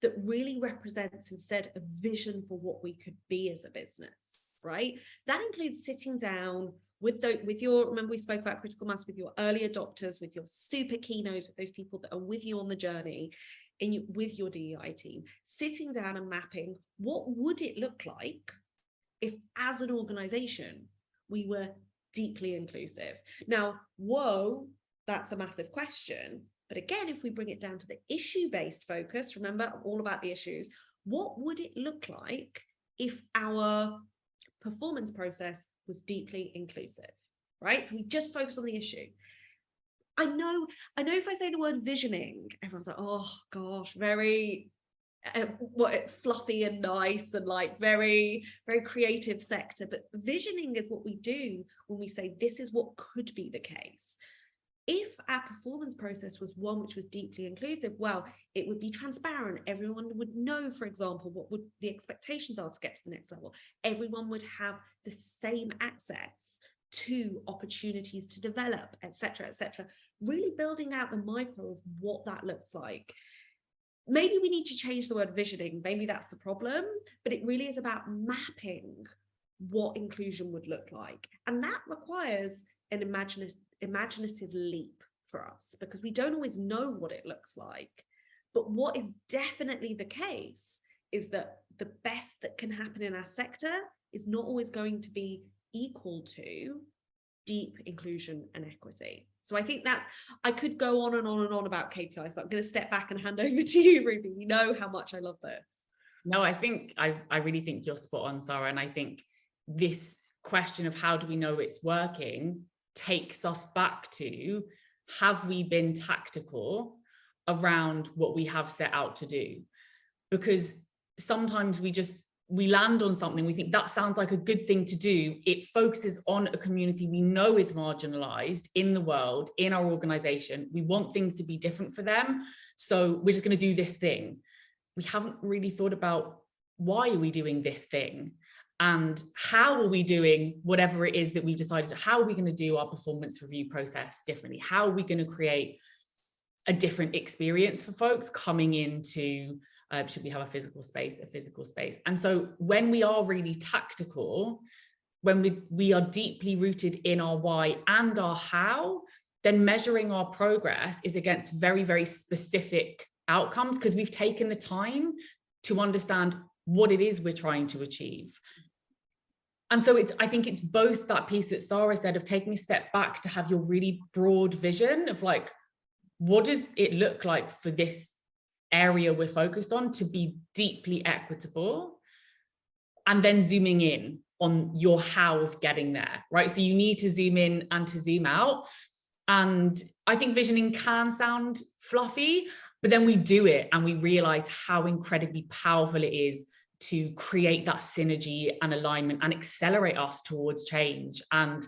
that really represents instead a vision for what we could be as a business, right? That includes sitting down with your, remember we spoke about critical mass, with your early adopters, with your super keynotes, with those people that are with you on the journey, with your DEI team, sitting down and mapping what would it look like if as an organization we were deeply inclusive. Now, whoa, that's a massive question. But again, if we bring it down to the issue-based focus, remember, I'm all about the issues. What would it look like if our performance process was deeply inclusive, right? So we just focus on the issue. I know if I say the word visioning, everyone's like, oh gosh, very fluffy and nice and like very, very creative sector. But visioning is what we do when we say this is what could be the case. If our performance process was one which was deeply inclusive, well, it would be transparent. Everyone would know, for example, what would the expectations are to get to the next level. Everyone would have the same access to opportunities to develop, etc., etc. Really building out the micro of what that looks like. Maybe we need to change the word visioning. Maybe that's the problem, but it really is about mapping what inclusion would look like. And that requires an imaginative leap for us, because we don't always know what it looks like. But what is definitely the case is that the best that can happen in our sector is not always going to be equal to deep inclusion and equity. So I think I could go on and on and on about KPIs, but I'm going to step back and hand over to you, Rubie. You know how much I love this. No, I really think you're spot on, Sara. And I think this question of how do we know it's working takes us back to, have we been tactical around what we have set out to do? Because sometimes we land on something, we think that sounds like a good thing to do. It focuses on a community we know is marginalized in the world, in our organization. We want things to be different for them. So we're just going to do this thing. We haven't really thought about, why are we doing this thing? And how are we doing whatever it is that we've decided? How are we going to do our performance review process differently? How are we going to create a different experience for folks coming into, should we have a physical space? And so when we are really tactical, when we are deeply rooted in our why and our how, then measuring our progress is against very, very specific outcomes, because we've taken the time to understand what it is we're trying to achieve. And so I think it's both that piece that Sara said of taking a step back to have your really broad vision of like, what does it look like for this area we're focused on to be deeply equitable, and then zooming in on your how of getting there, right? So you need to zoom in and to zoom out. And I think visioning can sound fluffy, but then we do it and we realize how incredibly powerful it is to create that synergy and alignment and accelerate us towards change. And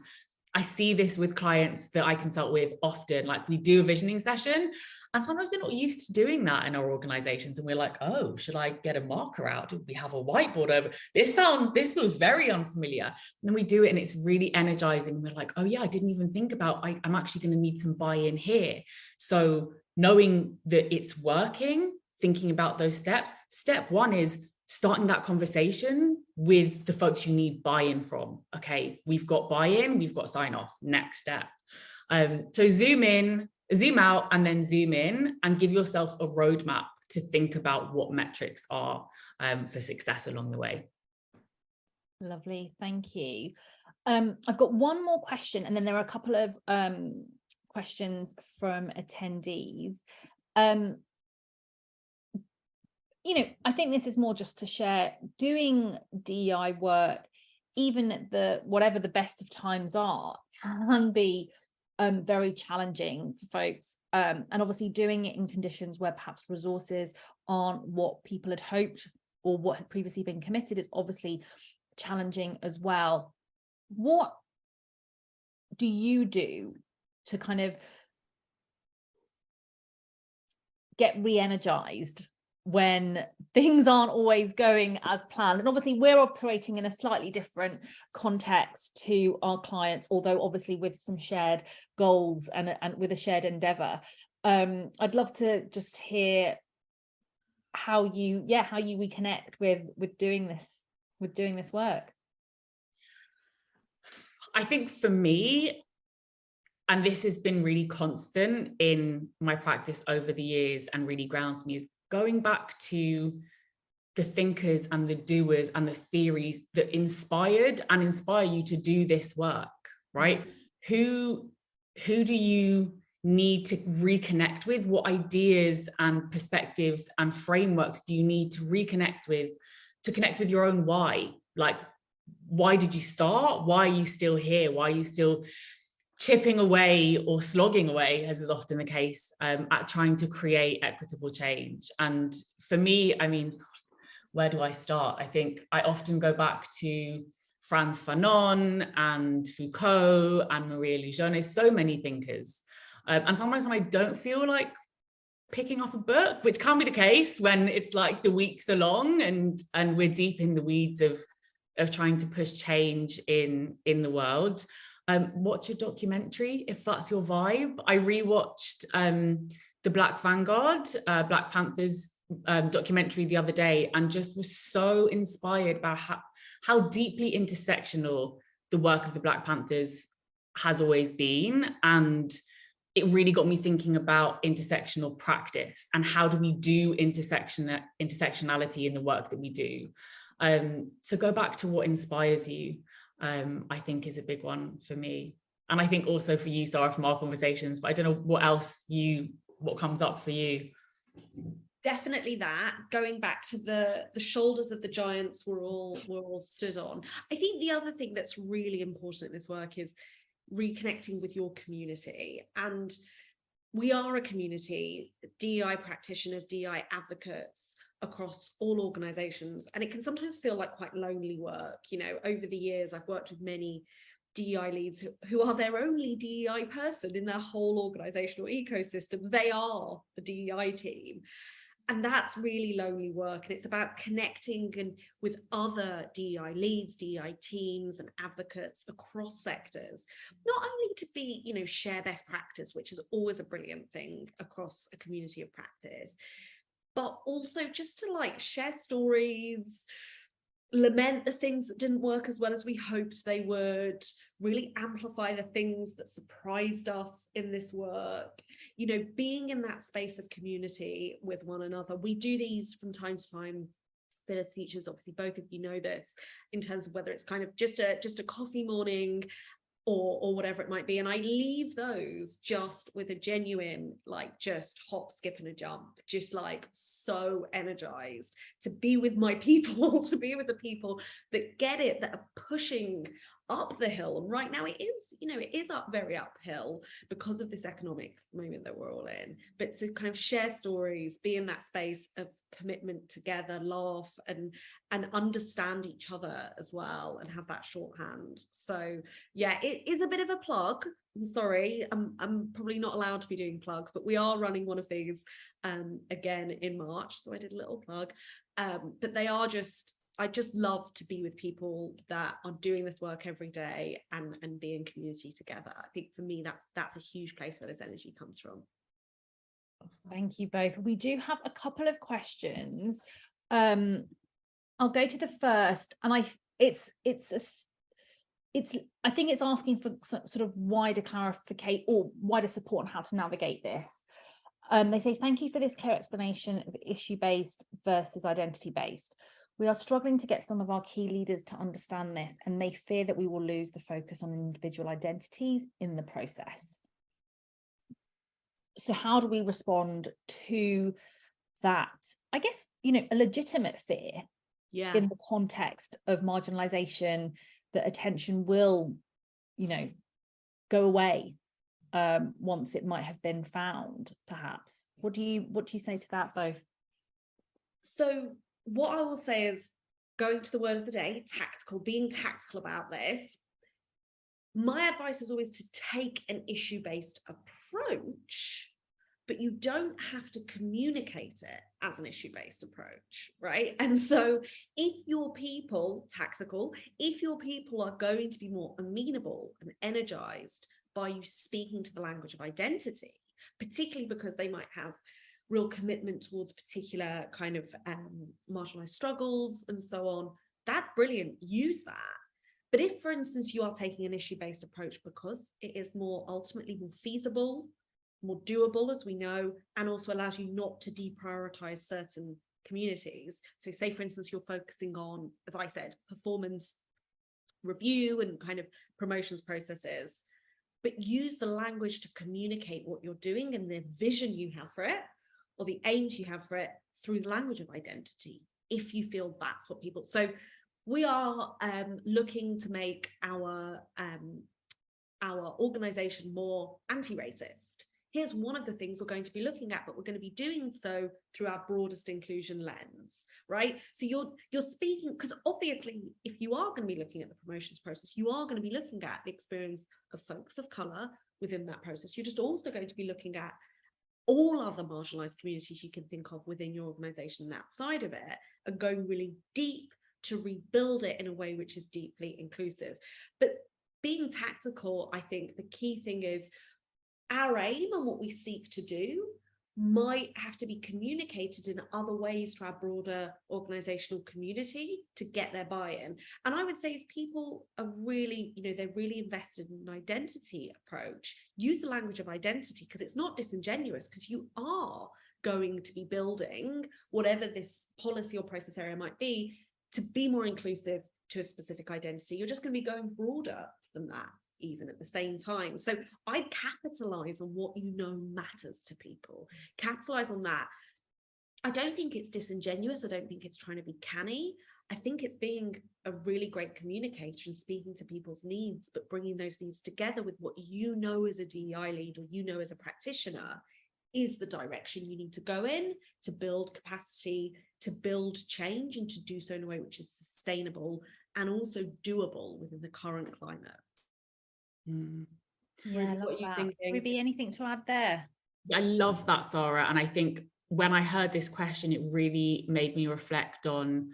I see this with clients that I consult with often. Like, we do a visioning session, and sometimes we're not used to doing that in our organizations. And we're like, oh, should I get a marker out? Do we have a whiteboard over? This feels very unfamiliar. And then we do it and it's really energizing. We're like, oh yeah, I didn't even think about, I'm actually going to need some buy-in here. So knowing that it's working, thinking about those steps. Step one is starting that conversation with the folks you need buy-in from. Okay, we've got buy-in, we've got sign off, next step. So zoom in, zoom out, and then zoom in, and give yourself a roadmap to think about what metrics are for success along the way. Lovely, thank you. I've got one more question, and then there are a couple of questions from attendees. You know, I think this is more just to share, doing DEI work, even at whatever the best of times are, can be very challenging for folks. And obviously doing it in conditions where perhaps resources aren't what people had hoped or what had previously been committed is obviously challenging as well. What do you do to kind of get re-energized when things aren't always going as planned? And obviously we're operating in a slightly different context to our clients, although obviously with some shared goals and with a shared endeavor. I'd love to just hear how you reconnect with doing this work. I think for me, and this has been really constant in my practice over the years and really grounds me, is going back to the thinkers and the doers and the theories that inspired and inspire you to do this work, right? Who do you need to reconnect with? What ideas and perspectives and frameworks do you need to reconnect with to connect with your own why? Like, why did you start? Why are you still here? Why are you still chipping away or slogging away, as is often the case, at trying to create equitable change? And for me, I mean, where do I start? I think I often go back to Frantz Fanon and Foucault and Maria Lugones, so many thinkers. And sometimes when I don't feel like picking up a book, which can be the case when it's like the weeks are long and we're deep in the weeds of trying to push change in the world, watch a documentary if that's your vibe. I rewatched the Black Vanguard, Black Panthers documentary the other day, and just was so inspired by how deeply intersectional the work of the Black Panthers has always been. And it really got me thinking about intersectional practice and how do we do intersectionality in the work that we do. So go back to what inspires you, I think is a big one for me. And I think also for you, Sara, from our conversations, but I don't know what comes up for you. Definitely that, going back to the shoulders of the giants we're all stood on. I think the other thing that's really important in this work is reconnecting with your community. And we are a community, DEI practitioners, DEI advocates across all organizations, and it can sometimes feel like quite lonely work. You know, over the years I've worked with many DEI leads who are their only DEI person in their whole organizational ecosystem. They are the DEI team. And that's really lonely work. And it's about connecting with other DEI leads, DEI teams and advocates across sectors, not only to be, you know, share best practice, which is always a brilliant thing across a community of practice, but also just to like share stories, lament the things that didn't work as well as we hoped they would, really amplify the things that surprised us in this work. You know, being in that space of community with one another. We do these from time to time Phyllis features, obviously both of you know this, in terms of whether it's kind of just a coffee morning or whatever it might be. And I leave those just with a genuine, like, just hop, skip and a jump, just like so energized to be with my people, to be with the people that get it, that are pushing up the hill. And right now it is, you know, it is very uphill because of this economic moment that we're all in, but to kind of share stories, be in that space of commitment together, laugh and understand each other as well, and have that shorthand. So yeah, it is a bit of a plug. I'm sorry, I'm probably not allowed to be doing plugs, but we are running one of these again in March, so I did a little plug. But they are just, I just love to be with people that are doing this work every day and be in community together. I think for me, that's a huge place where this energy comes from. Thank you both. We do have a couple of questions. I'll go to the first, and I think it's asking for sort of wider clarification or wider support on how to navigate this. They say, thank you for this clear explanation of issue-based versus identity-based. We are struggling to get some of our key leaders to understand this, and they fear that we will lose the focus on individual identities in the process. So how do we respond to that? I guess, you know, a legitimate fear in the context of marginalization, that attention will, you know, go away once it might have been found, perhaps. What do you say to that, both? So what I will say is, going to the word of the day, tactical, being tactical about this. My advice is always to take an issue-based approach, but you don't have to communicate it as an issue-based approach, right? And so if your people, tactical, if your people are going to be more amenable and energized by you speaking to the language of identity, particularly because they might have real commitment towards particular kind of marginalized struggles and so on, that's brilliant, use that. But if, for instance, you are taking an issue-based approach because it is ultimately more feasible, more doable, as we know, and also allows you not to deprioritize certain communities. So say, for instance, you're focusing on, as I said, performance review and kind of promotions processes, but use the language to communicate what you're doing and the vision you have for it, or the aims you have for it, through the language of identity, if you feel that's what people. So we are looking to make our organization more anti-racist. Here's one of the things we're going to be looking at, but we're going to be doing so through our broadest inclusion lens, right? So you're speaking, because obviously, if you are going to be looking at the promotions process, you are going to be looking at the experience of folks of color within that process. You're just also going to be looking at all other marginalized communities you can think of within your organization and outside of it, and going really deep to rebuild it in a way which is deeply inclusive. But being tactical, I think the key thing is our aim and what we seek to do might have to be communicated in other ways to our broader organizational community to get their buy-in. And I would say if people are really, you know, they're really invested in an identity approach, use the language of identity, because it's not disingenuous, because you are going to be building whatever this policy or process area might be to be more inclusive to a specific identity. You're just going to be going broader than that, even at the same time. So I capitalize on what you know matters to people. Capitalize on that. I don't think it's disingenuous. I don't think it's trying to be canny. I think it's being a really great communicator and speaking to people's needs, but bringing those needs together with what you know as a DEI lead, or you know as a practitioner, is the direction you need to go in to build capacity, to build change, and to do so in a way which is sustainable and also doable within the current climate. Yeah, what are you thinking? Rubie, anything to add there? I love that, Sara. And I think when I heard this question, it really made me reflect on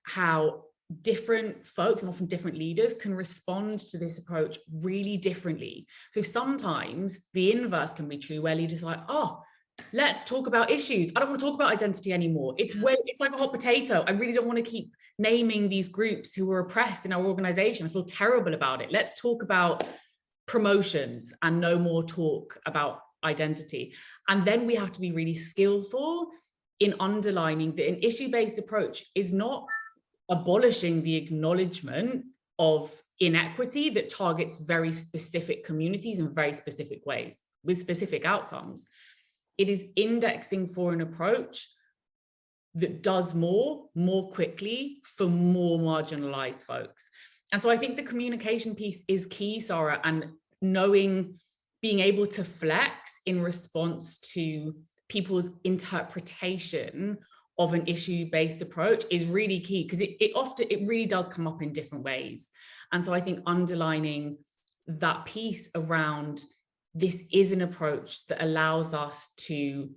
how different folks and often different leaders can respond to this approach really differently. So sometimes the inverse can be true, where leaders are like, oh, let's talk about issues. I don't want to talk about identity anymore. It's like a hot potato. I really don't want to keep naming these groups who were oppressed in our organization. I feel terrible about it. Let's talk about promotions and no more talk about identity. And then we have to be really skillful in underlining that an issue-based approach is not abolishing the acknowledgement of inequity that targets very specific communities in very specific ways with specific outcomes. It is indexing for an approach that does more quickly for more marginalized folks. And so I think the communication piece is key, Sara, and being able to flex in response to people's interpretation of an issue-based approach is really key, because it really does come up in different ways. And so I think underlining that piece around this is an approach that allows us to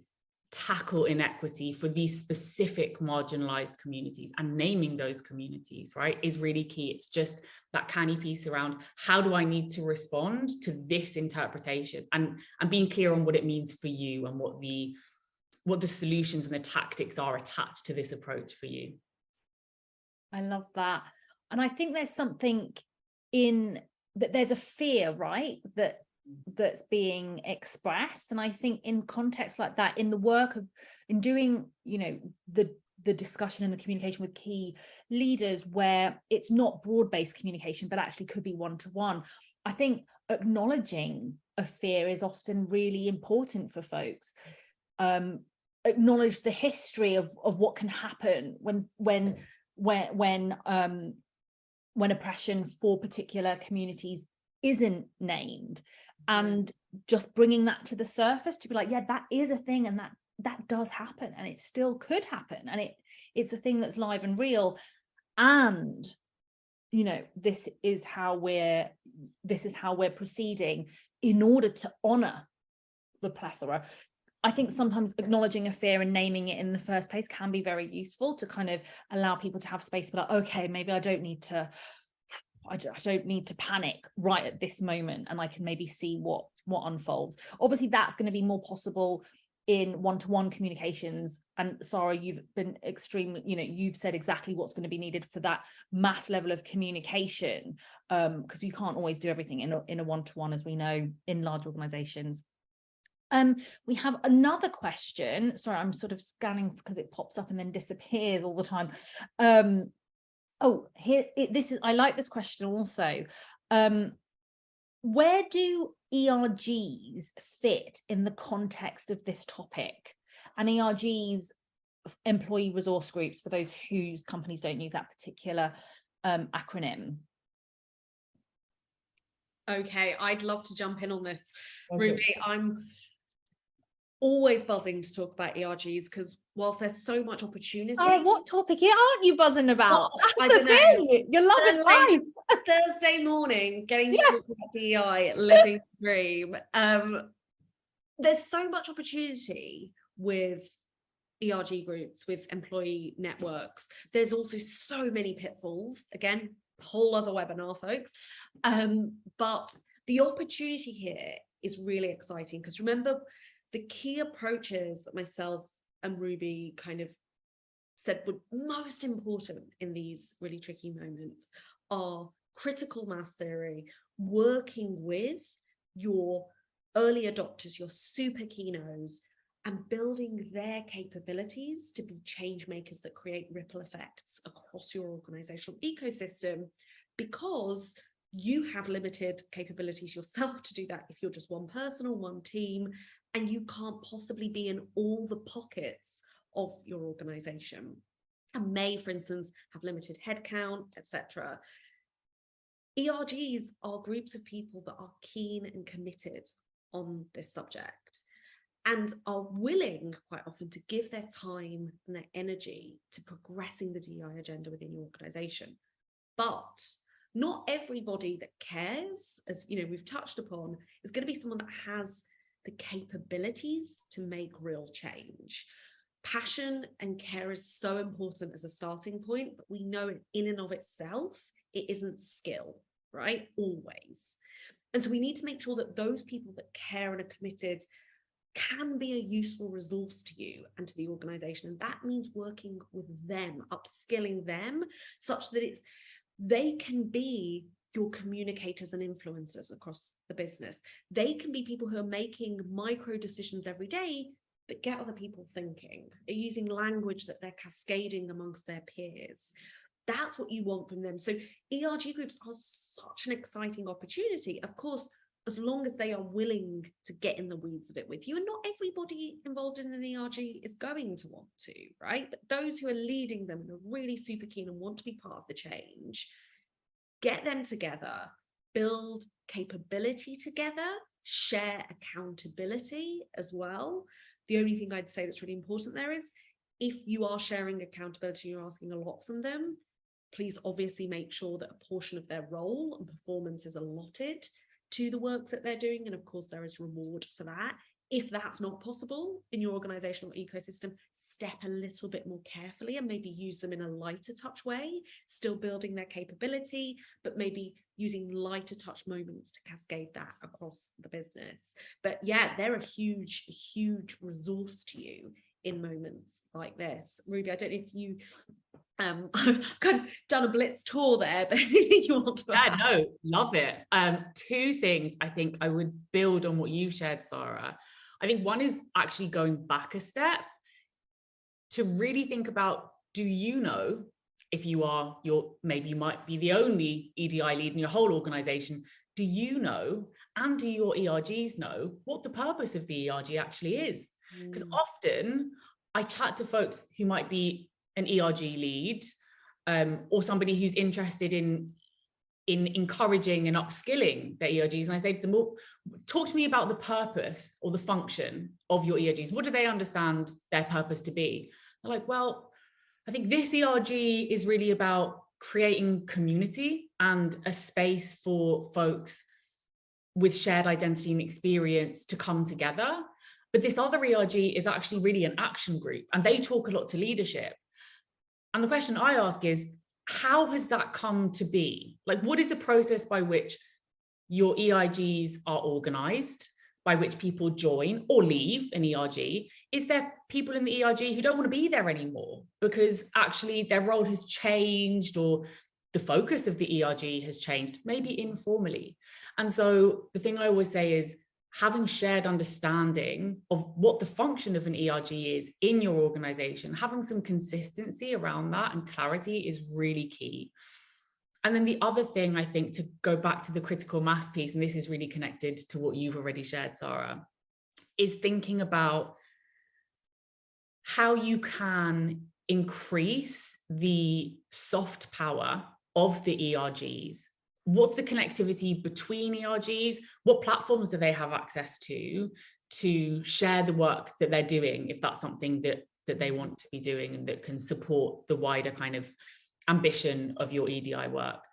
tackle inequity for these specific marginalized communities, and naming those communities, right, is really key. It's just that canny piece around how do I need to respond to this interpretation, and being clear on what it means for you and what the solutions and the tactics are attached to this approach for you. I love that. And I think there's something in that, there's a fear, right, that's being expressed. And I think in contexts like that, in the work of, in doing, you know, the discussion and the communication with key leaders, where it's not broad-based communication, but actually could be one-to-one, I think acknowledging a fear is often really important for folks. Acknowledge the history of what can happen when oppression for particular communities isn't named, and just bringing that to the surface to be like, yeah, that is a thing, and that does happen, and it still could happen, and it's a thing that's live and real. And you know, this is how we're proceeding in order to honor the plethora. I think sometimes acknowledging a fear and naming it in the first place can be very useful to kind of allow people to have space to be like, okay, maybe I don't need to panic right at this moment, and I can maybe see what unfolds. Obviously, that's going to be more possible in one-to-one communications. And Sara, you've been extremely, you know, you've said exactly what's going to be needed for that mass level of communication, because you can't always do everything in a one-to-one, as we know, in large organizations. We have another question. Sorry, I'm sort of scanning because it pops up and then disappears all the time. I like this question also. Where do ERGs fit in the context of this topic? And ERGs, employee resource groups, for those whose companies don't use that particular acronym. Okay, I'd love to jump in on this, Rubie. I'm always buzzing to talk about ERGs, because whilst there's so much opportunity. Oh, what topic aren't you buzzing about? Well, That's the thing. You're loving life. Thursday morning, getting to talk about DEI, living the dream. There's so much opportunity with ERG groups, with employee networks. There's also so many pitfalls. Again, whole other webinar, folks. But the opportunity here is really exciting, because remember, the key approaches that myself and Rubie kind of said were most important in these really tricky moments are critical mass theory, working with your early adopters, your super keynos, and building their capabilities to be change makers that create ripple effects across your organizational ecosystem, because you have limited capabilities yourself to do that if you're just one person or one team, and you can't possibly be in all the pockets of your organization, and may, for instance, have limited headcount, etc. ERGs are groups of people that are keen and committed on this subject, and are willing quite often to give their time and their energy to progressing the DEI agenda within your organization. But not everybody that cares, as you know, we've touched upon, is going to be someone that has the capabilities to make real change. Passion and care is so important as a starting point, but we know in and of itself, it isn't skill, right? Always. And so we need to make sure that those people that care and are committed can be a useful resource to you and to the organization. And that means working with them, upskilling them, such that they can be your communicators and influencers across the business. They can be people who are making micro decisions every day that get other people thinking, are using language that they're cascading amongst their peers. That's what you want from them. So ERG groups are such an exciting opportunity, of course, as long as they are willing to get in the weeds of it with you. And not everybody involved in an ERG is going to want to, right? But those who are leading them and are really super keen and want to be part of the change, get them together, build capability together, share accountability as well. The only thing I'd say that's really important there is, if you are sharing accountability, you're asking a lot from them, please obviously make sure that a portion of their role and performance is allotted to the work that they're doing. And of course, there is reward for that. If that's not possible in your organizational ecosystem, step a little bit more carefully and maybe use them in a lighter touch way, still building their capability, but maybe using lighter touch moments to cascade that across the business. But yeah, they're a huge, huge resource to you in moments like this. Rubie, I don't know if you I've kind of done a blitz tour there, but anything you want to add? No, love it. Two things I think I would build on what you shared, Sara. I think one is actually going back a step to really think about, do you know, if you are, maybe you might be the only EDI lead in your whole organization, do you know, and do your ERGs know what the purpose of the ERG actually is? Because often I chat to folks who might be an ERG lead, or somebody who's interested in encouraging and upskilling their ERGs, and I say to them, well, talk to me about the purpose or the function of your ERGs. What do they understand their purpose to be? They're like, well, I think this ERG is really about creating community and a space for folks with shared identity and experience to come together. But this other ERG is actually really an action group, and they talk a lot to leadership. And the question I ask is, how has that come to be? Like, what is the process by which your ERGs are organized, by which people join or leave an ERG? Is there people in the ERG who don't want to be there anymore because actually their role has changed, or the focus of the ERG has changed, maybe informally? And so the thing I always say is, having shared understanding of what the function of an ERG is in your organization, having some consistency around that and clarity is really key. And then the other thing, I think, to go back to the critical mass piece, and this is really connected to what you've already shared, Sara, is thinking about how you can increase the soft power of the ERGs. What's the connectivity between ERGs? What platforms do they have access to share the work that they're doing, if that's something that they want to be doing and that can support the wider kind of ambition of your EDI work?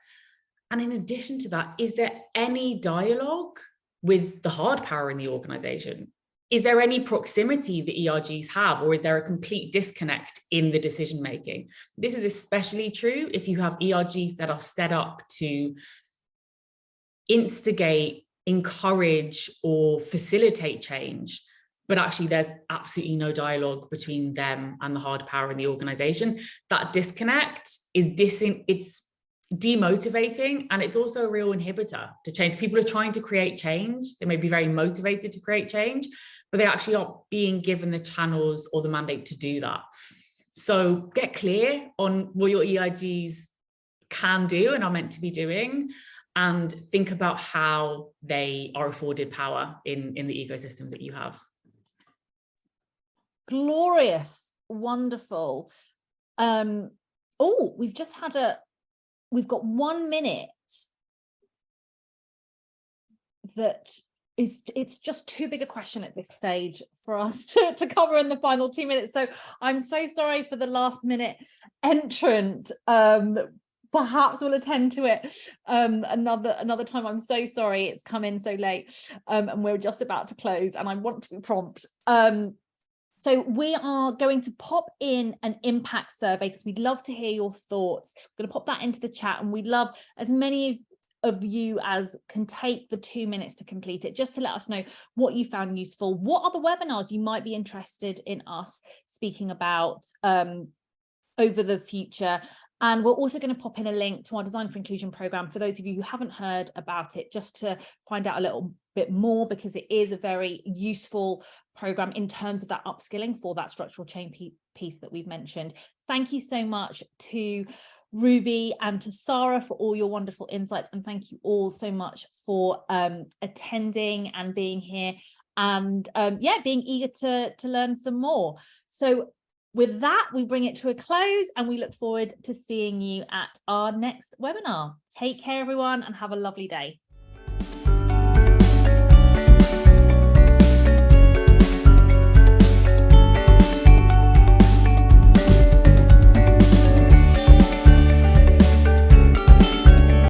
And in addition to that, is there any dialogue with the hard power in the organization? Is there any proximity the ERGs have, or is there a complete disconnect in the decision making? This is especially true if you have ERGs that are set up to instigate, encourage, or facilitate change, but actually there's absolutely no dialogue between them and the hard power in the organization. That disconnect is it's demotivating, and it's also a real inhibitor to change. People are trying to create change. They may be very motivated to create change, but they actually aren't being given the channels or the mandate to do that. So get clear on what your ERGs can do and are meant to be doing, and think about how they are afforded power in the ecosystem that you have. Glorious, wonderful. Oh, we've got 1 minute that it's just too big a question at this stage for us to cover in the final 2 minutes. So I'm so sorry for the last minute entrant. Perhaps we'll attend to it another time. I'm so sorry it's come in so late, and we're just about to close, and I want to be prompt. So we are going to pop in an impact survey because we'd love to hear your thoughts. We're going to pop that into the chat, and we'd love as many of you as can take the 2 minutes to complete it, just to let us know what you found useful, what other webinars you might be interested in us speaking about, over the future. And we're also going to pop in a link to our Design for Inclusion program for those of you who haven't heard about it, just to find out a little bit more, because it is a very useful program in terms of that upskilling for that structural change piece that we've mentioned. Thank you so much to Rubie and to Sara for all your wonderful insights, and thank you all so much for attending and being here, and being eager to learn some more. So with that, we bring it to a close, and we look forward to seeing you at our next webinar. Take care, everyone, and have a lovely day.